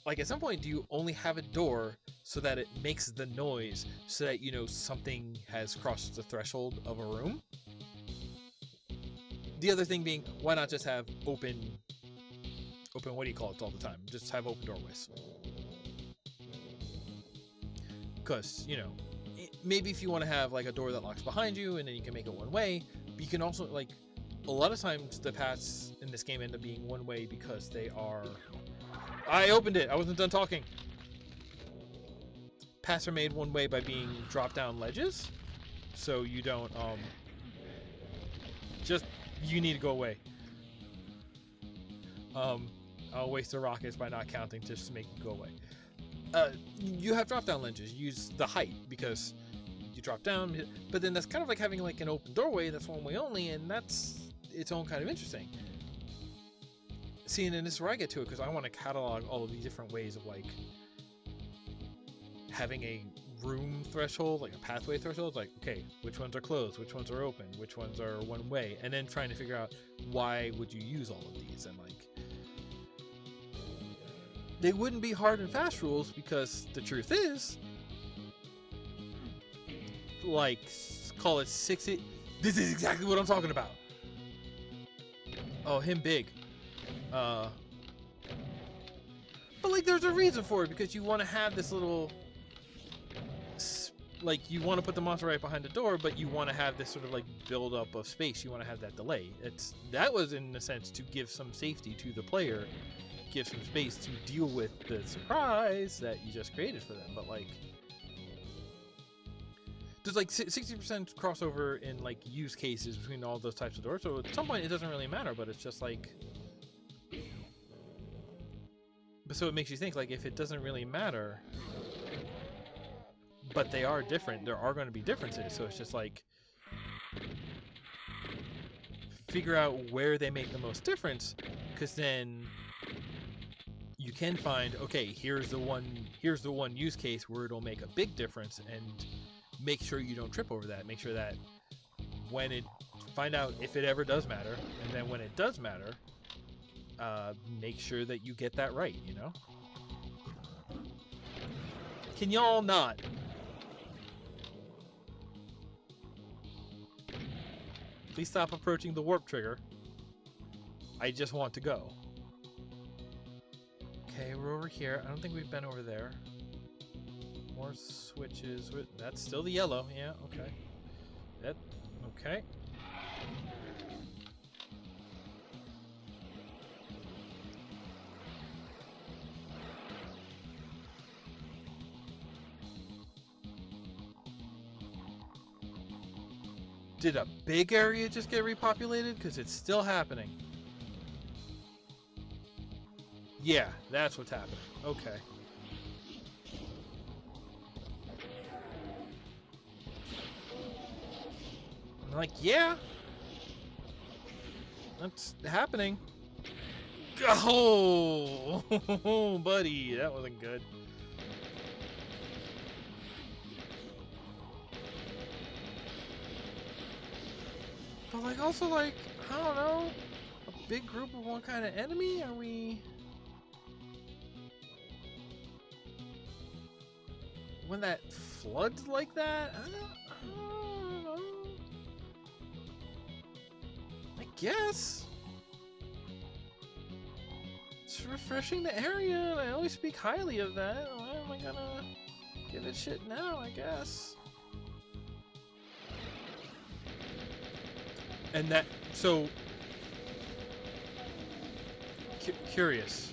like at some point, do you only have a door so that it makes the noise so that you know something has crossed the threshold of a room? The other thing being, why not just have open, what do you call it all the time? Just have open doorways. Because, you know, maybe if you want to have like a door that locks behind you and then you can make it one way, but you can also, like, a lot of times the paths in this game end up being one way because they are... I opened it! I wasn't done talking! Paths are made one way by being drop-down ledges, so you don't, you need to go away. I'll waste the rockets by not counting just to make it go away. You have drop-down ledges. Use the height because you drop down, but then that's kind of like having like an open doorway that's one way only, and that's its own kind of interesting. See, and this is where I get to it because I want to catalog all of these different ways of like having a room threshold, like a pathway threshold. Like, okay, which ones are closed, which ones are open, which ones are one way, and then trying to figure out why would you use all of these. And like, they wouldn't be hard and fast rules, because the truth is, like, call it 60. This is exactly what I'm talking about. Oh, him big. But like, there's a reason for it, because you want to have this little, like, you want to put the monster right behind the door, but you want to have this sort of like build up of space. You want to have that delay. That was in a sense to give some safety to the player, give some space to deal with the surprise that you just created for them. But like, there's like 60% crossover in like use cases between all those types of doors. So at some point it doesn't really matter, but it's just like, but so it makes you think, like, if it doesn't really matter, but they are different, there are going to be differences. So it's just like, figure out where they make the most difference, because then you can find, okay, here's the one use case where it'll make a big difference, and make sure you don't trip over that. Make sure that when it, find out if it ever does matter, and then when it does matter, make sure that you get that right, you know? Can y'all not? Please stop approaching the warp trigger. I just want to go. Okay, we're over here. I don't think we've been over there. More switches. That's still the yellow. Yeah, okay. Okay. Did a big area just get repopulated? Because it's still happening. Yeah, that's what's happening. Okay. I'm like, yeah. That's happening. Oh, buddy, that wasn't good. But like, also like, I don't know, a big group of one kind of enemy? Are we... When that floods like that? I don't know. I guess. It's refreshing the area, and I always speak highly of that. Why am I gonna give it shit now, I guess? And that, so, curious.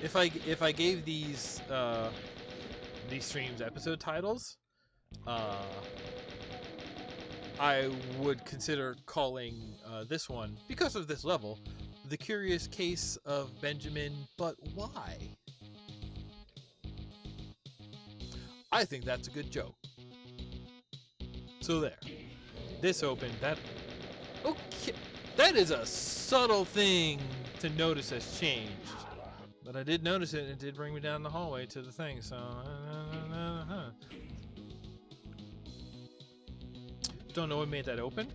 If I gave these streams episode titles, I would consider calling this one, because of this level, The Curious Case of Benjamin, But Why? I think that's a good joke. So there. This opened, that... Okay, that is a subtle thing to notice has changed. But I did notice it, and it did bring me down the hallway to the thing, so... Don't know what made that open.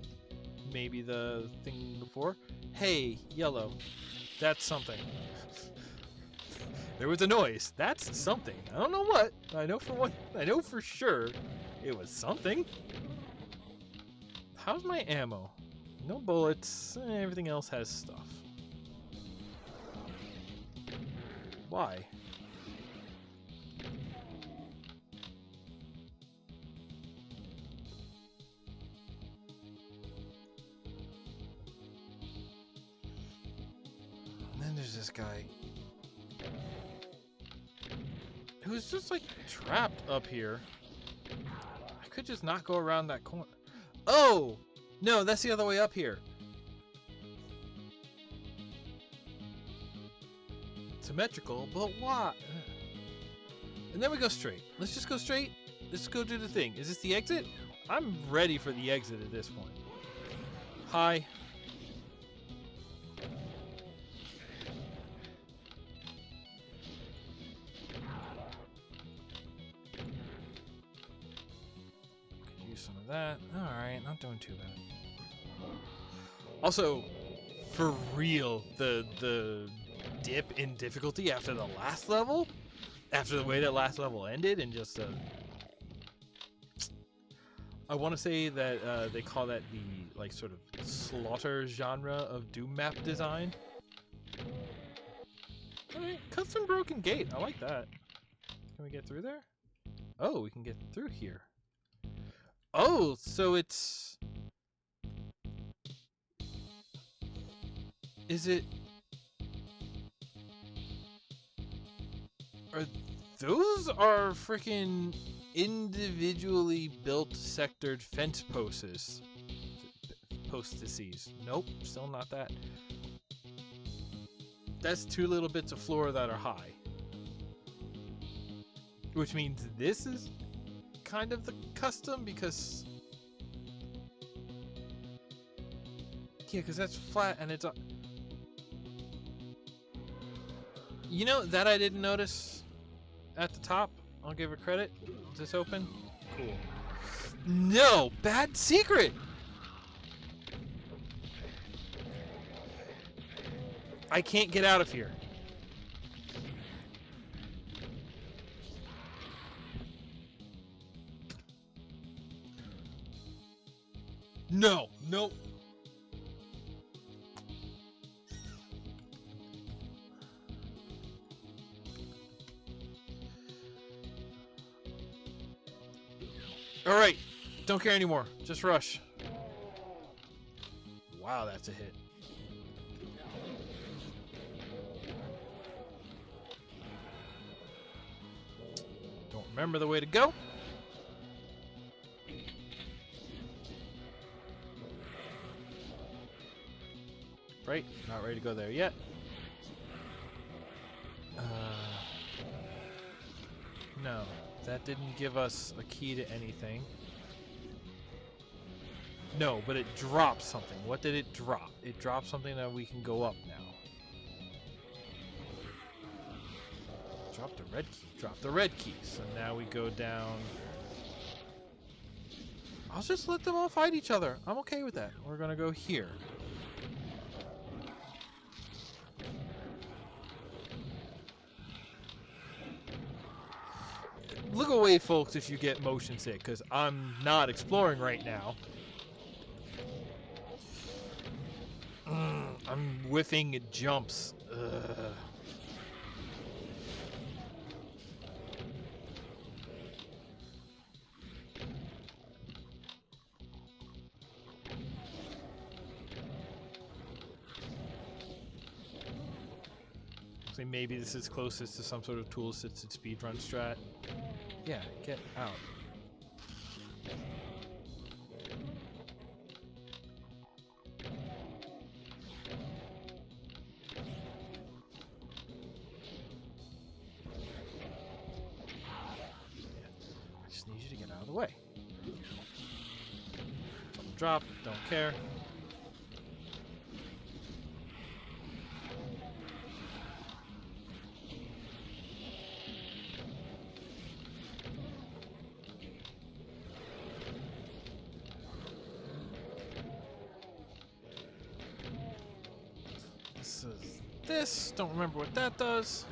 Maybe the thing before. Hey, yellow. That's something. There was a noise. That's something. I don't know what. I know for sure it was something. How's my ammo? No bullets. Everything else has stuff. Why? And then there's this guy who's just like trapped up here. I could just not go around that corner. Oh! No, that's the other way up here. Symmetrical, but why? And then we go straight. Let's just go straight. Let's go do the thing. Is this the exit? I'm ready for the exit at this point. Hi. some of that. Alright, not doing too bad. Also, for real, the dip in difficulty after the last level, after the way that last level ended, and just I want to say that they call that the like sort of slaughter genre of Doom map design. Alright, custom broken gate. I like that. Can we get through there? Oh, we can get through here. Oh, so it's... Is it... Those are freaking individually built sectored fence posts. Postesses. Nope, still not that. That's 2 little bits of floor that are high. Which means this is kind of the custom because... Yeah, because that's flat and it's... You know, that I didn't notice at the top. I'll give her credit. Is this open? Cool. No! Bad secret! I can't get out of here. No! Nope. Alright. Don't care anymore. Just rush. Wow, that's a hit. Don't remember the way to go. Right, not ready to go there yet. No, that didn't give us a key to anything. No, but it dropped something. What did it drop? It dropped something that we can go up now. Drop the red key. Drop the red key. So now we go down. I'll just let them all fight each other. I'm okay with that. We're gonna go here. Look away, folks, if you get motion sick, because I'm not exploring right now. I'm whiffing jumps. So maybe this is closest to some sort of tool-assisted speedrun strat. Yeah, get out. I just need you to get out of the way. Something drop, don't care. This, don't remember what that does.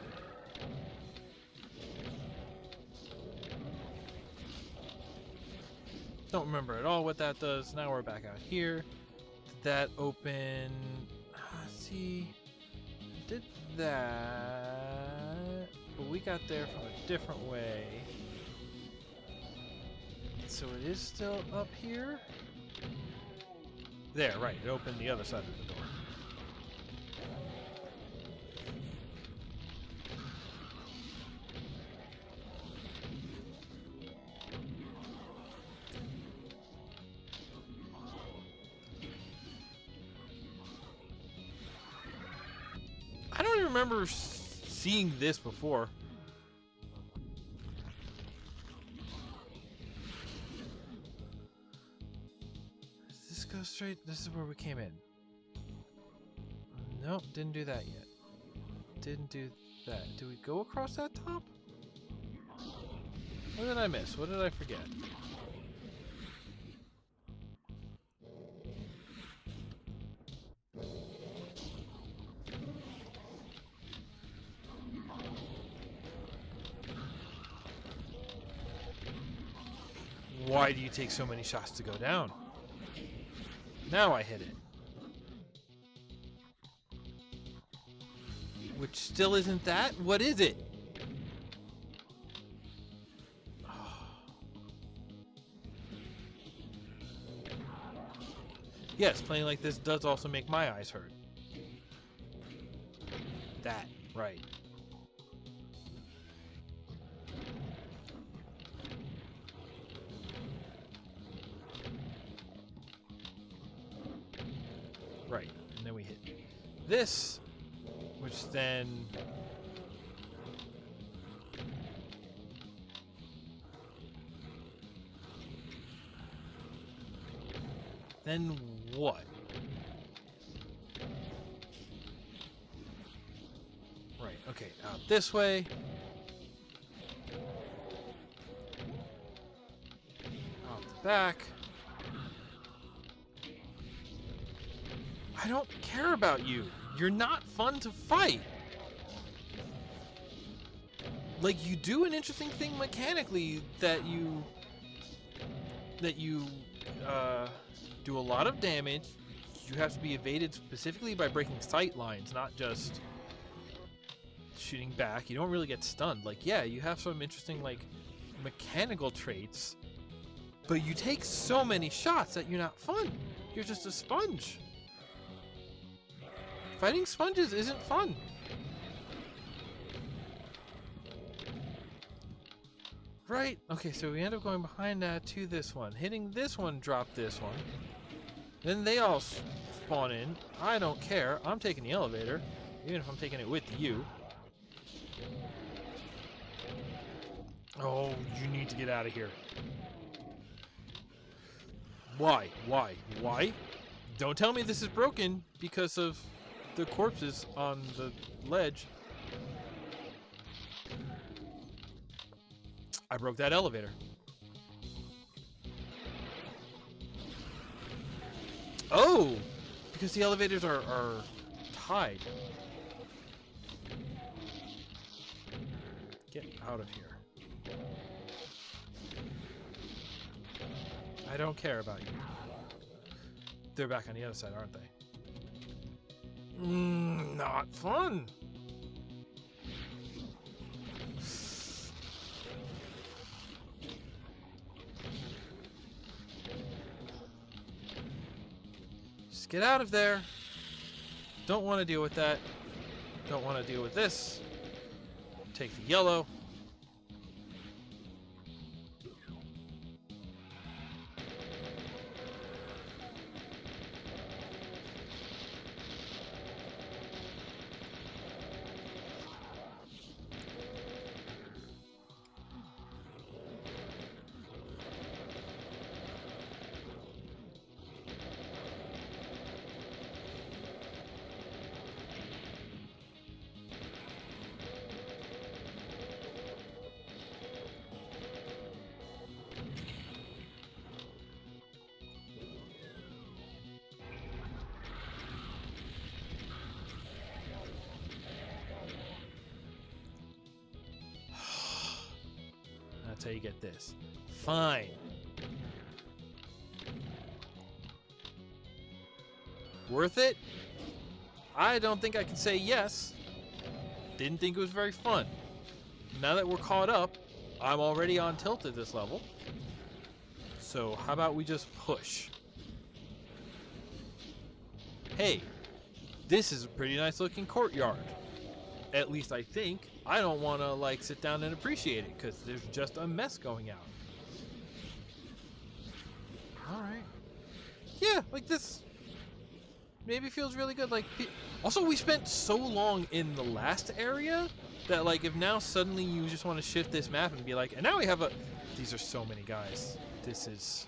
Don't remember at all what that does. Now we're back out here. Did that open? See, did that, but we got there from a different way. So it is still up here. There, right. It opened the other side of the door. I don't even remember seeing this before. Does this go straight? This is where we came in. Nope, didn't do that yet. Didn't do that. Do we go across that top? What did I miss? What did I forget? Why do you take so many shots to go down? Now I hit it. Which still isn't that? What is it? Yes, playing like this does also make my eyes hurt. That, right. Right, and then we hit this, which then... Then what? Right, okay, out this way. Out the back. I don't care about you. You're not fun to fight. Like, you do an interesting thing mechanically that you do a lot of damage. You have to be evaded specifically by breaking sight lines, not just shooting back. You don't really get stunned. Like, yeah, you have some interesting, like, mechanical traits, but you take so many shots that you're not fun. You're just a sponge. Fighting sponges isn't fun. Right, okay, so we end up going behind that to this one. Hitting this one, drop this one. Then they all spawn in. I don't care. I'm taking the elevator, even if I'm taking it with you. Oh, you need to get out of here. Why? Why? Why? Don't tell me this is broken because of the corpses on the ledge. I broke that elevator. Oh! Because the elevators are tied. Get out of here. I don't care about you. They're back on the other side, aren't they? Not fun. Just get out of there. Don't want to deal with that. Don't want to deal with this. Take the yellow. That's how you get this. Fine. Worth it? I don't think I can say yes. Didn't think it was very fun. Now that we're caught up, I'm already on tilt at this level. So how about we just push? Hey, this is a pretty nice looking courtyard. At least I think. I don't want to like sit down and appreciate it because there's just a mess going out. Alright. Yeah, like this maybe feels really good. Like, also we spent so long in the last area that like if now suddenly you just want to shift this map and be like, and now we have a... These are so many guys. This is...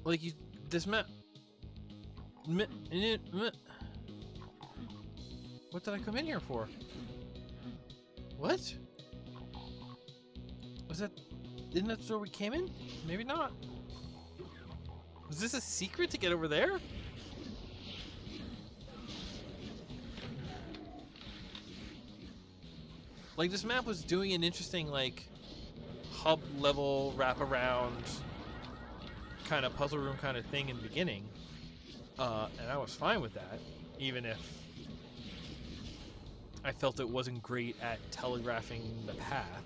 Like, you, this map... What did I come in here for? What? Was that... Isn't that where we came in? Maybe not. Was this a secret to get over there? Like, this map was doing an interesting, like, hub level wraparound kind of puzzle room kind of thing in the beginning. And I was fine with that, even if I felt it wasn't great at telegraphing the path.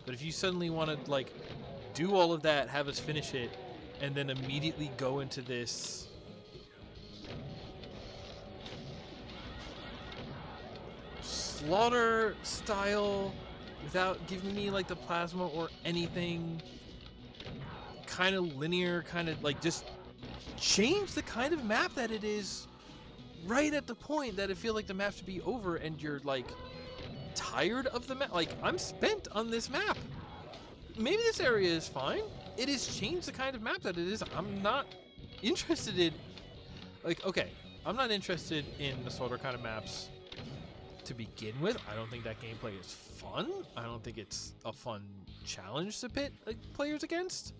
But if you suddenly want to, like, do all of that, have us finish it, and then immediately go into this slaughter style without giving me, like, the plasma or anything, kind of linear, kind of, like, just change the kind of map that it is right at the point that it feels like the map should be over and you're, like, tired of the map. Like, I'm spent on this map. Maybe this area is fine. It has changed the kind of map that it is. I'm not interested in, like, okay, I'm not interested in the slaughter kind of maps to begin with. I don't think that gameplay is fun. I don't think it's a fun challenge to pit, like, players against.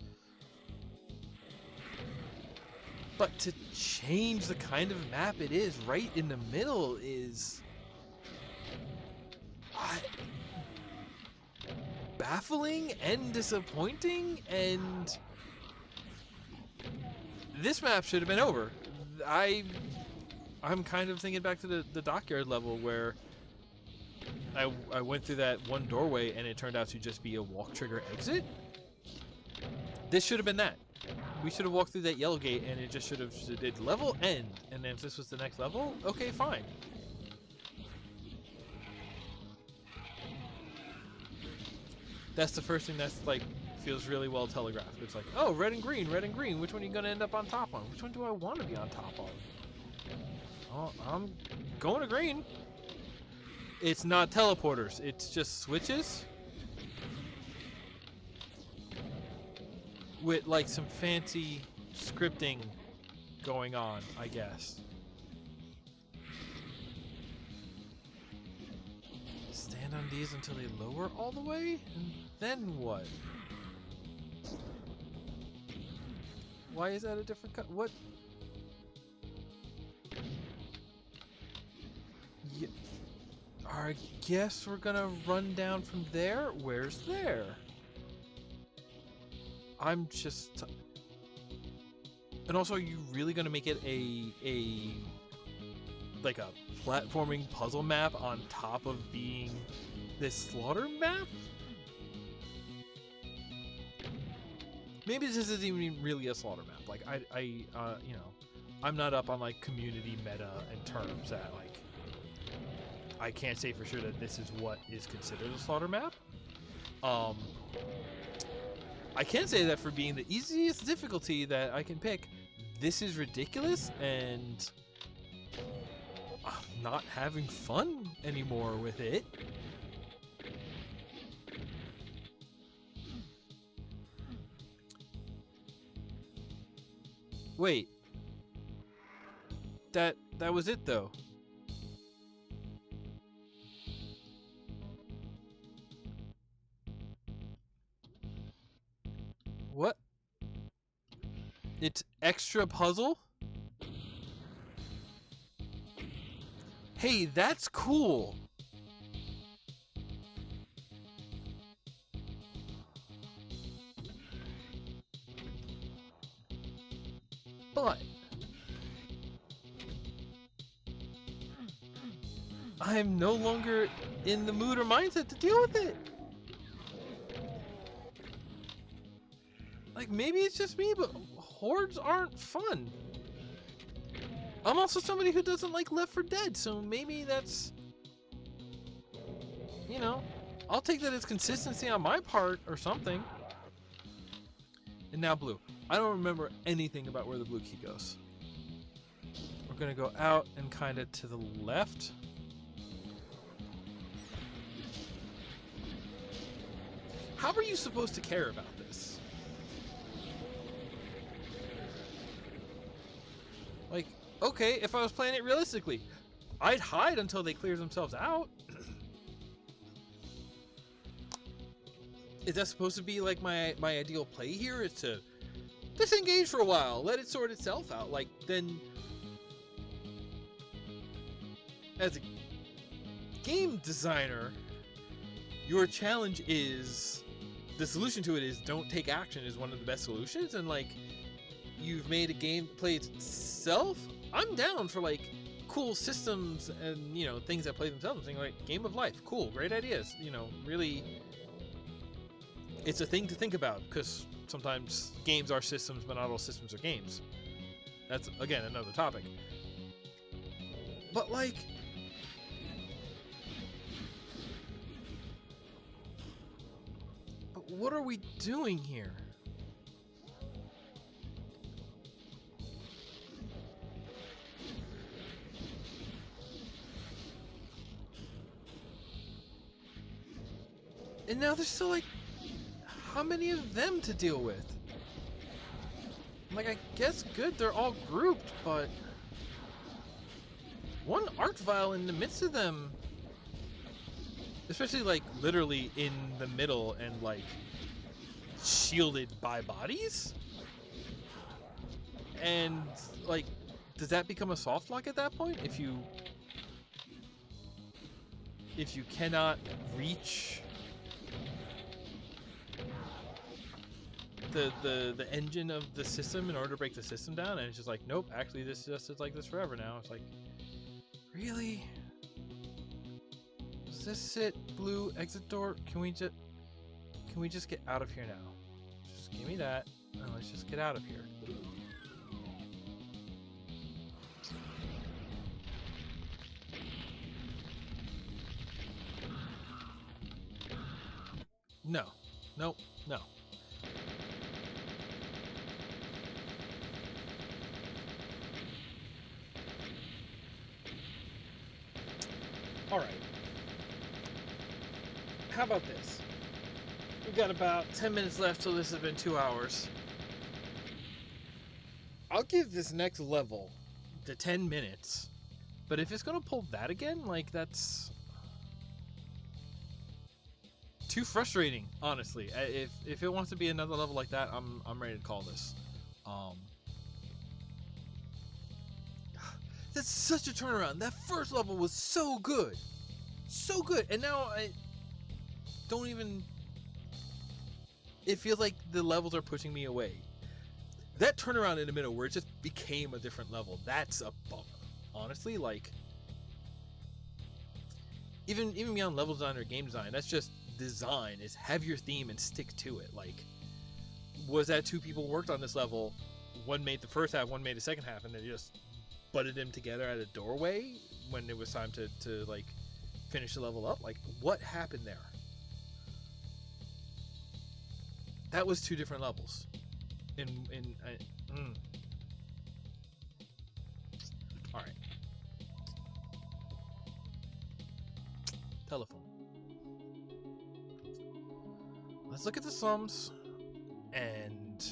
But to change the kind of map it is right in the middle is baffling and disappointing, and this map should have been over. I'm kind of thinking back to the dockyard level where I went through that one doorway and it turned out to just be a walk trigger exit. This should have been that. We should have walked through that yellow gate and it just should have did level end, and then if this was the next level, okay, fine. That's the first thing that's, like, feels really well telegraphed. It's like, oh, red and green, which one are you going to end up on top on? Which one do I want to be on top on? Oh, I'm going to green. It's not teleporters, it's just switches with, like, some fancy scripting going on, I guess. Stand on these until they lower all the way? And then what? Why is that a different cut? What? Yeah. I guess we're gonna run down from there? Where's there? I'm just... And also, are you really gonna make it like a platforming puzzle map on top of being this slaughter map? Maybe this isn't even really a slaughter map. Like, you know, I'm not up on, like, community meta and terms that, like, I can't say for sure that this is what is considered a slaughter map. I can say that for being the easiest difficulty that I can pick, this is ridiculous, and I'm not having fun anymore with it. Wait. That was it, though. What? It's extra puzzle? Hey, that's cool. But I'm no longer in the mood or mindset to deal with it. Like, maybe it's just me, but hordes aren't fun. I'm also somebody who doesn't like Left 4 Dead, so maybe that's, you know, I'll take that as consistency on my part or something. And now blue. I don't remember anything about where the blue key goes. We're gonna go out and kind of to the left. How are you supposed to care about this? Like, okay, if I was playing it realistically, I'd hide until they clear themselves out. Is that supposed to be like my ideal play here? Is to disengage for a while. Let it sort itself out. Like, then, as a game designer, your challenge is, the solution to it is don't take action is one of the best solutions. And like, you've made a game play itself. I'm down for like cool systems and, you know, things that play themselves. Things like game of life, cool, great ideas. You know, really, it's a thing to think about, because sometimes games are systems, but not all systems are games. That's, again, another topic. But like, but what are we doing here? And now there's still like, how many of them to deal with? Like, I guess good, they're all grouped, but one art vial in the midst of them, especially like literally in the middle and like shielded by bodies? And like, does that become a soft lock at that point? If you cannot reach the engine of the system in order to break the system down, and it's just like, nope, actually this just is like this forever now. It's like, really? Does this it? Blue exit door? Can we just get out of here now? Just give me that, and let's just get out of here. No. Nope. No. Alright. How about this? We've got about 10 minutes left till this has been 2 hours. I'll give this next level the 10 minutes. But if it's gonna pull that again, like, that's too frustrating, honestly. If it wants to be another level like that, I'm ready to call this. That's such a turnaround. That first level was so good. So good. And now I don't even... It feels like the levels are pushing me away. That turnaround in the middle where it just became a different level, that's a bummer. Honestly, like... Even beyond level design or game design, that's just design. Is have your theme and stick to it. Like, was that two people worked on this level? One made the first half, one made the second half, and they just butted them together at a doorway when it was time to like finish the level up. Like, what happened there? That was two different levels. All right. Telephone. Let's look at the sums and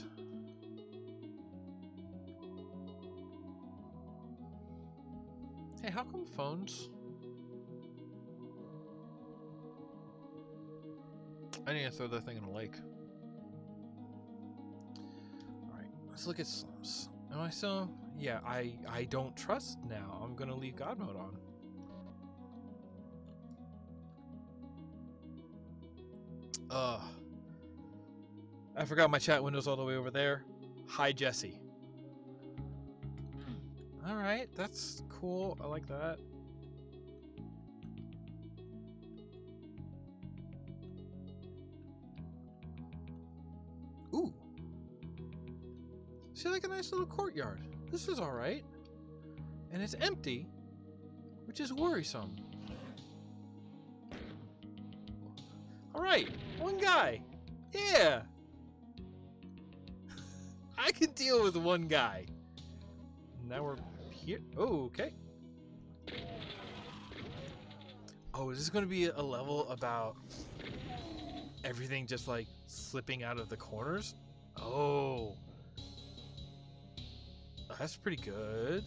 hey, how come phones? I need to throw that thing in a lake. Alright, let's look at sums. Am I still? Yeah, I don't trust now. I'm gonna leave God mode on. I forgot my chat window's all the way over there. Hi, Jesse. Alright, that's cool. I like that. Ooh. See, like a nice little courtyard. This is alright. And it's empty, which is worrisome. Alright, one guy. Yeah. I can deal with one guy. Now we're here. Oh, okay. Oh, is this going to be a level about everything just like slipping out of the corners? Oh. That's pretty good.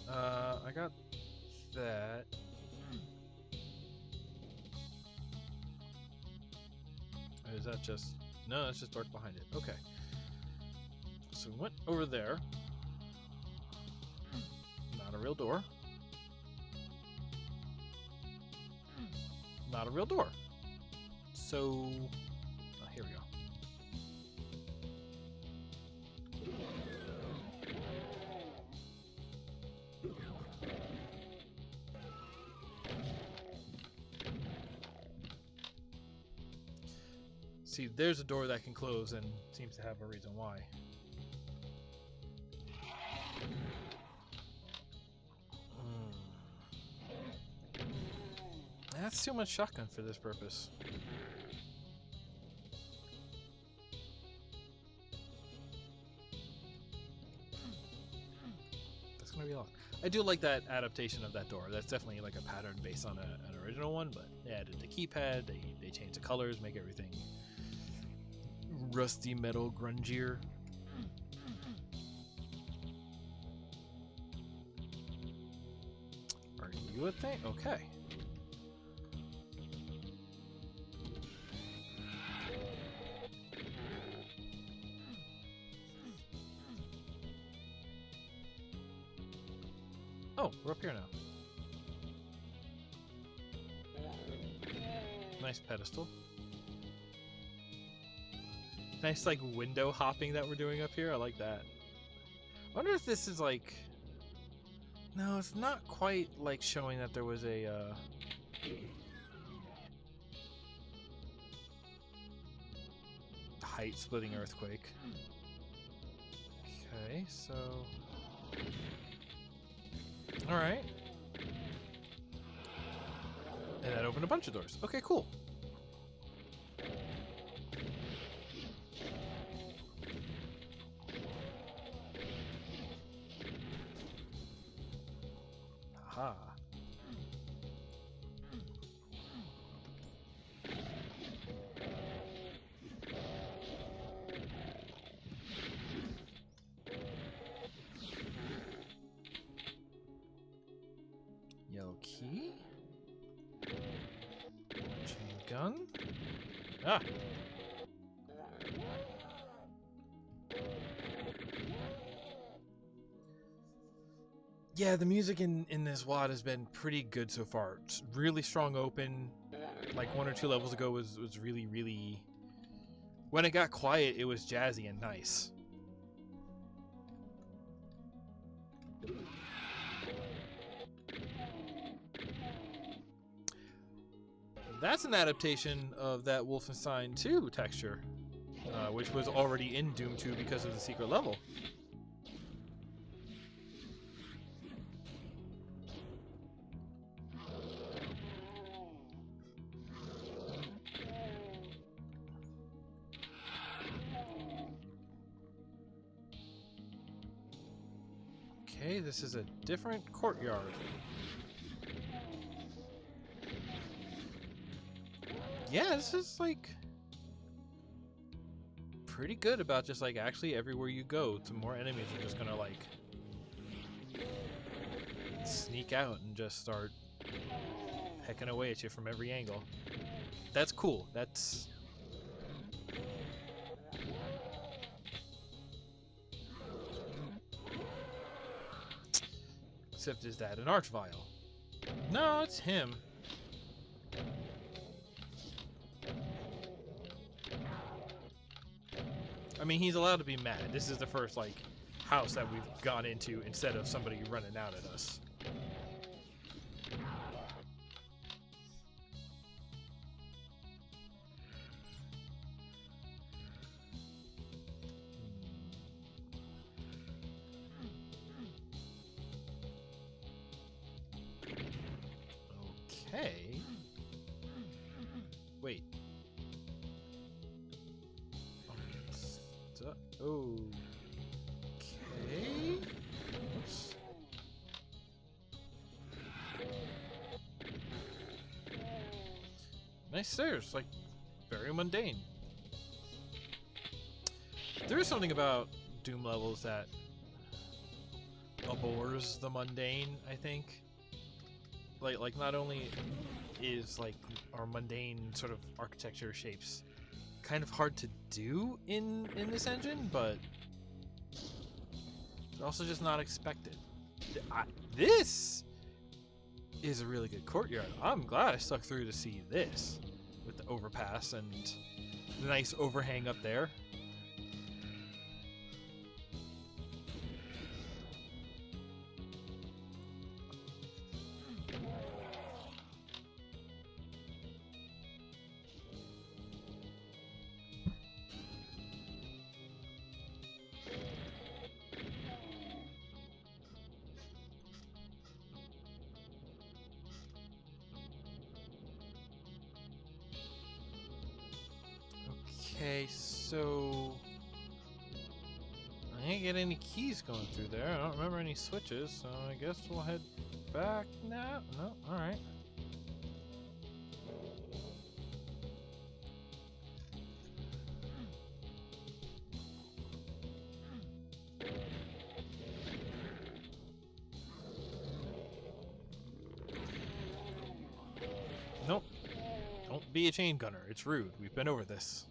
I got that. Or is that just... No, that's just dark behind it. Okay. So we went over there. Not a real door. Not a real door. So... Oh, here we go. See, there's a door that can close and seems to have a reason why. That's too much shotgun for this purpose. That's gonna be a lot. I do like that adaptation of that door. That's definitely like a pattern based on an original one, but they added the keypad, they changed the colors, make everything rusty metal grungier. Are you a thing? Okay. Oh, we're up here now. Nice pedestal. Nice, like, window hopping that we're doing up here. I like that. I wonder if this is, like... No, it's not quite, like, showing that there was a, height-splitting earthquake. Okay, so... Alright. And that opened a bunch of doors. Okay, cool. Aha. Yellow key. Chain gun. Ah! Yeah, the music in this WAD has been pretty good so far. It's really strong open. Like 1 or 2 levels ago was really, really... When it got quiet, it was jazzy and nice. That's an adaptation of that Wolfenstein 2 texture, which was already in Doom 2 because of the secret level. Okay, this is a different courtyard. Yeah, this is like pretty good about just like actually everywhere you go, some more enemies are just gonna like sneak out and just start hecking away at you from every angle. That's cool. That's... Except is that an arch vial? No, it's him. I mean, he's allowed to be mad. This is the first, like, house that we've gone into instead of somebody running out at us. Okay. Wait. Okay. Oops. Nice stairs, like very mundane. There is something about Doom levels that abhors the mundane, I think. Like not only is like our mundane sort of architecture shapes kind of hard to do in this engine, but it's also just not expected. This is a really good courtyard. I'm glad I stuck through to see this with the overpass and the nice overhang up there. Okay, so I didn't get any keys going through there. I don't remember any switches, so I guess we'll head back now. No, alright. Nope. Don't be a chain gunner. It's rude. We've been over this.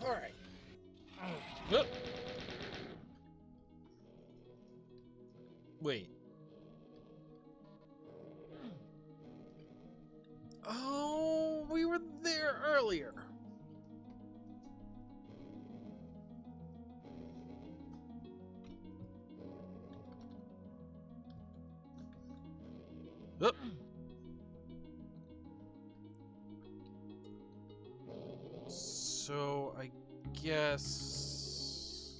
Alright. Wait. Oh, we were there earlier. Oh. So I guess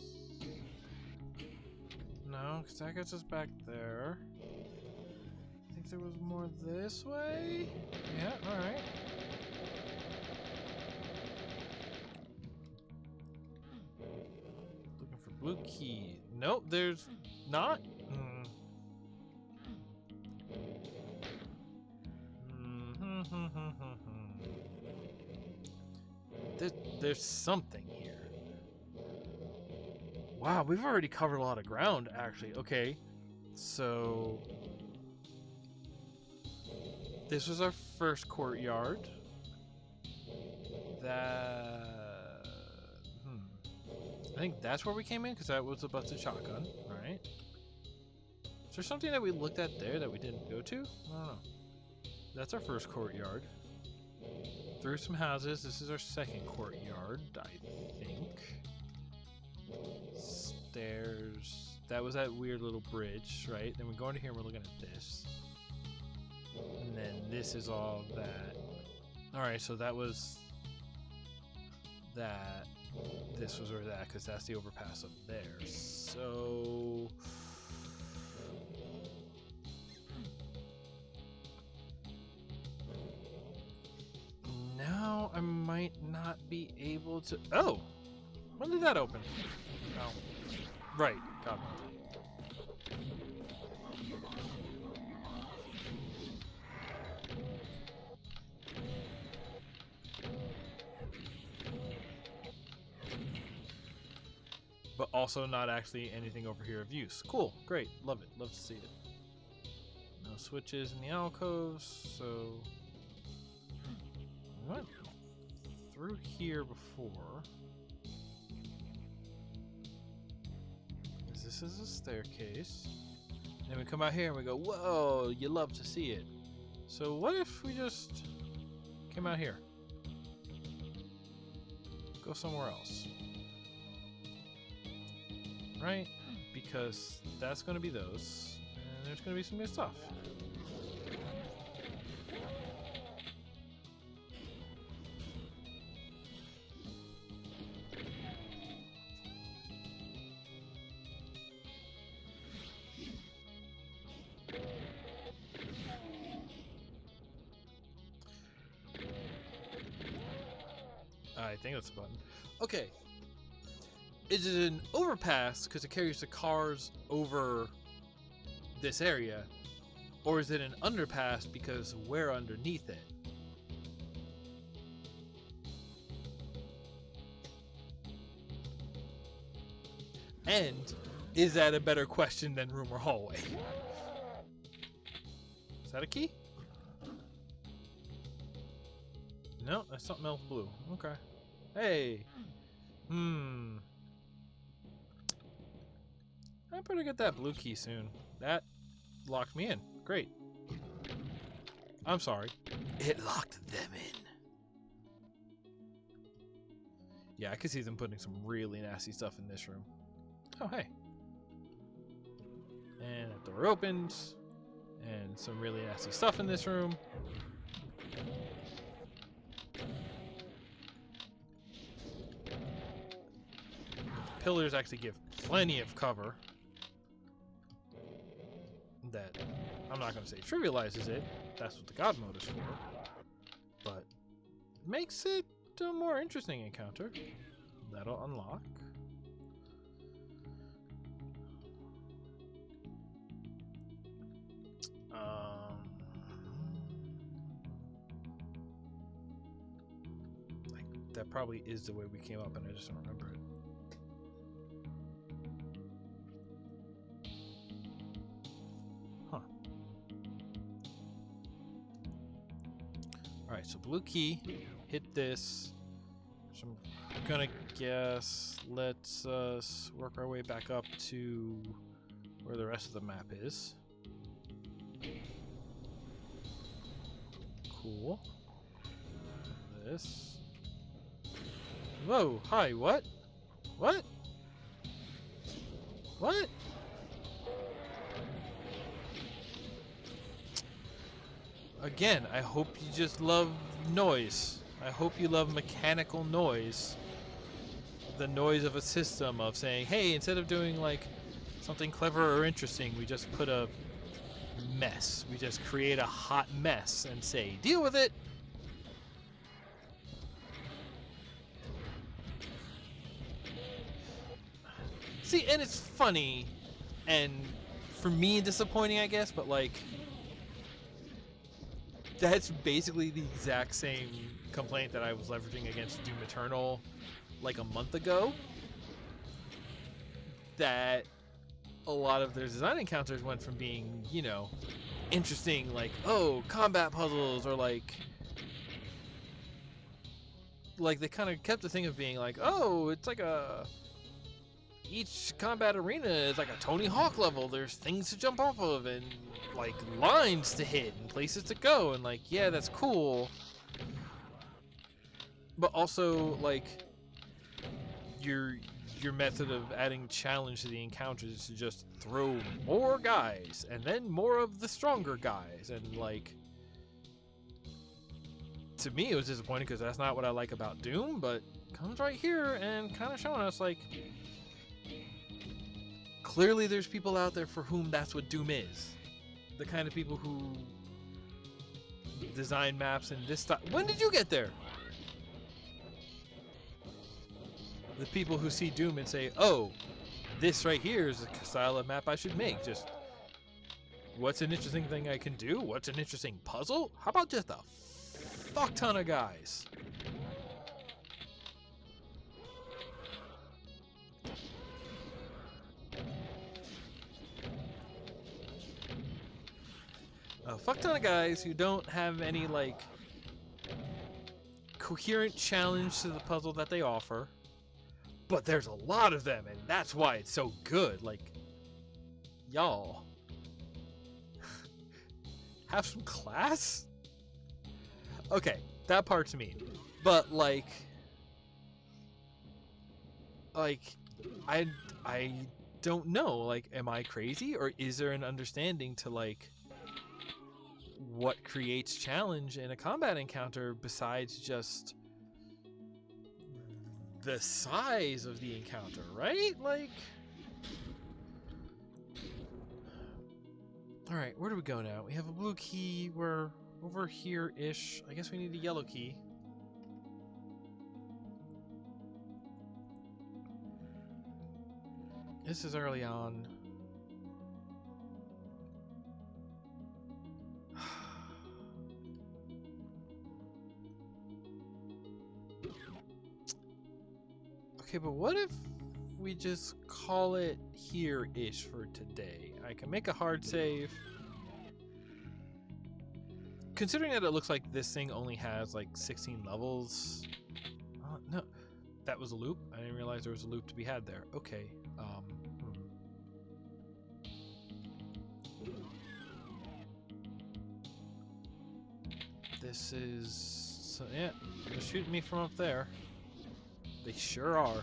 no, because that gets us back there. I think there was more this way. Yeah, all right. Looking for blue key. Nope, there's not. There's something here. Wow, we've already covered a lot of ground, actually. Okay, so this was our first courtyard. That I think that's where we came in, because that was a busted shotgun, right? Is there something that we looked at there that we didn't go to? I don't know. That's our first courtyard. Through some houses. This is our second courtyard, I think. Stairs. That was that weird little bridge, right? Then we go into here and we're looking at this. And then this is all that. Alright, so that was that. This was where that, because that's the overpass up there. So now I might not be able to. Oh, when did that open? Oh, right, got it. But also not actually anything over here of use. Cool, great, love it, love to see it. No switches in the alcoves, so we went through here before. This is a staircase. Then we come out here and we go, whoa, you love to see it. So what if we just came out here? Go somewhere else. Right? Because that's going to be those. And there's going to be some new stuff. I think that's a button. Okay. Is it an overpass because it carries the cars over this area? Or is it an underpass because we're underneath it? And is that a better question than room or hallway? Is that a key? No, that's something else blue. Okay. Hey. I better get that blue key soon. That locked me in. Great. I'm sorry. It locked them in. Yeah, I could see them putting some really nasty stuff in this room. Oh, hey. And that door opens. And some really nasty stuff in this room. Pillars actually give plenty of cover. That I'm not going to say trivializes it. That's what the God mode is for. But makes it a more interesting encounter. That'll unlock. Like that probably is the way we came up, and I just don't remember it. Huh. All right, so blue key, hit this. So I'm gonna guess. Let's work our way back up to where the rest of the map is. Cool. This. Whoa! Hi. What? What? What? Again, I hope you just love noise. I hope you love mechanical noise. The noise of a system of saying, hey, instead of doing like something clever or interesting, we just put a mess. We just create a hot mess and say, deal with it. See, and it's funny and for me disappointing, I guess, but like that's basically the exact same complaint that I was leveraging against Doom Eternal like a month ago. That a lot of their design encounters went from being, you know, interesting, like, oh, combat puzzles, or like they kind of kept the thing of being like, oh, it's like each combat arena is like a Tony Hawk level. There's things to jump off of and like lines to hit and places to go, and like, yeah, that's cool. But also like your method of adding challenge to the encounters is to just throw more guys and then more of the stronger guys, and like to me it was disappointing because that's not what I like about Doom, but comes right here and kind of showing us like clearly there's people out there for whom that's what Doom is. The kind of people who design maps and this stuff. When did you get there? The people who see Doom and say, oh, this right here is a style of map I should make. Just, what's an interesting thing I can do? What's an interesting puzzle? How about just a fuck ton of guys? A fuck ton of guys who don't have any, like, coherent challenge to the puzzle that they offer. But there's a lot of them, and that's why it's so good. Like, y'all. Have some class? Okay, that part's mean. But, like, I don't know. Like, am I crazy? Or is there an understanding to, like, what creates challenge in a combat encounter besides just the size of the encounter, right? Like, all right, where do we go now? We have a blue key. We're over here-ish. I guess we need a yellow key. This is early on. Okay, but what if we just call it here-ish for today. I can make a hard save. Considering that it looks like this thing only has like 16 levels. No, that was a loop. I didn't realize there was a loop to be had there. Okay. This is... So, yeah, they're shooting me from up there. They sure are.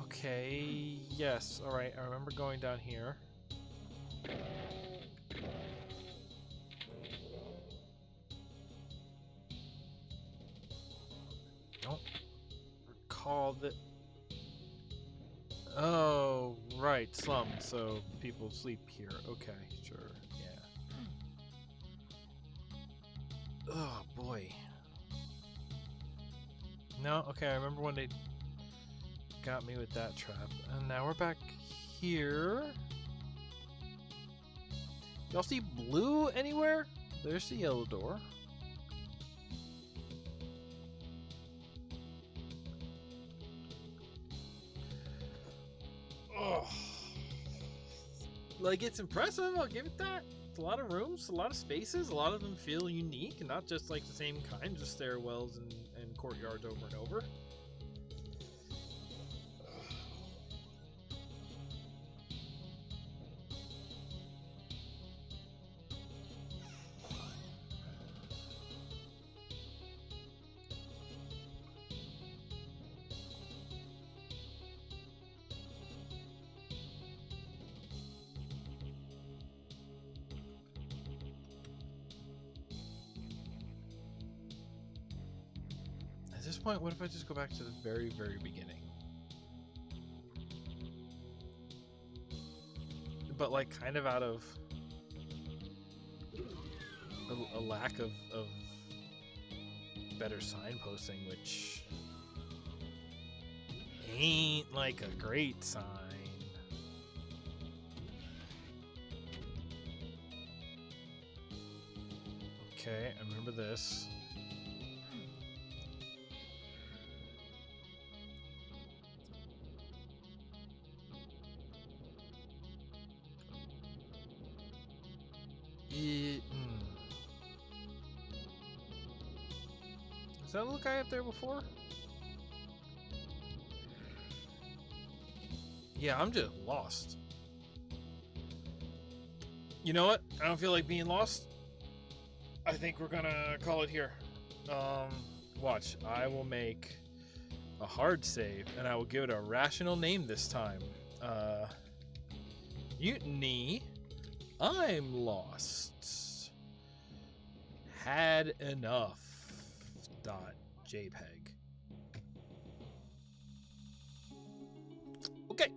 Okay, yes, alright, I remember going down here. Don't recall that... Oh, right, slum, so people sleep here. Okay, sure, yeah. Oh, boy. No, okay, I remember when they got me with that trap. And now we're back here. Y'all see blue anywhere? There's the yellow door. Oh. Like, it's impressive, I'll give it that. It's a lot of rooms, a lot of spaces, a lot of them feel unique, and not just like the same kind, just stairwells and courtyards over and over. At this point, what if I just go back to the very, very beginning? But like kind of out of a lack of better signposting, which ain't like a great sign. Okay, I remember this. Is that little guy up there before? Yeah, I'm just lost. You know what? I don't feel like being lost. I think we're gonna call it here. Watch. I will make a hard save, and I will give it a rational name this time. Mutiny. I'm lost. Had enough. .jpg. Okay.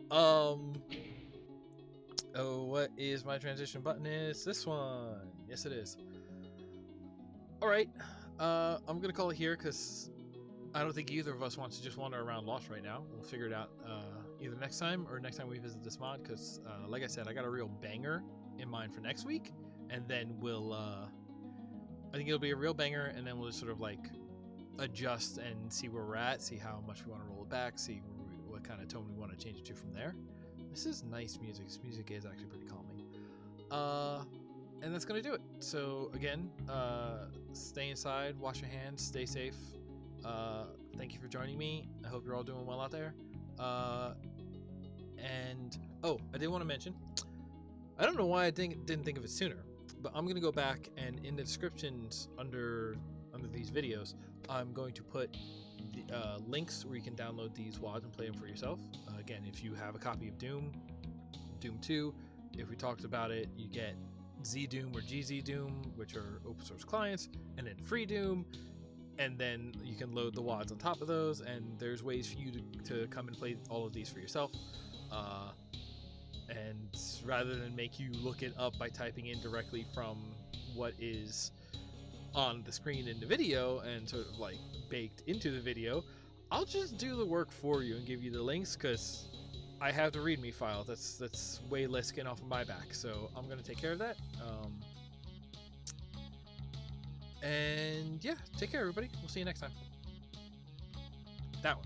Oh, what is my transition button? Is this one? Yes, it is. All right. I'm gonna call it here because I don't think either of us wants to just wander around lost right now. We'll figure it out either next time or next time we visit this mod. Because, like I said, I got a real banger in mind for next week, and then we'll. I think it'll be a real banger, and then we'll just sort of like adjust and see where we're at, see how much we want to roll it back, see what kind of tone we want to change it to from there. This is nice music. This music is actually pretty calming. And that's gonna do it. So again, stay inside, wash your hands, stay safe. Thank you for joining me. I hope you're all doing well out there. And oh, I did want to mention, I don't know why I didn't think of it sooner, but I'm gonna go back and in the descriptions under these videos, I'm going to put the links where you can download these WADs and play them for yourself. Again, if you have a copy of DooM, DooM 2, if we talked about it, you get ZDoom or GZDoom, which are open source clients, and then free DooM, and then you can load the WADs on top of those, and there's ways for you to come and play all of these for yourself. And rather than make you look it up by typing in directly from what is on the screen in the video and sort of like baked into the video, I'll just do the work for you and give you the links, because I have the README file. That's way less skin off of my back, so I'm gonna take care of that. And yeah, take care, everybody. We'll see you next time. That one.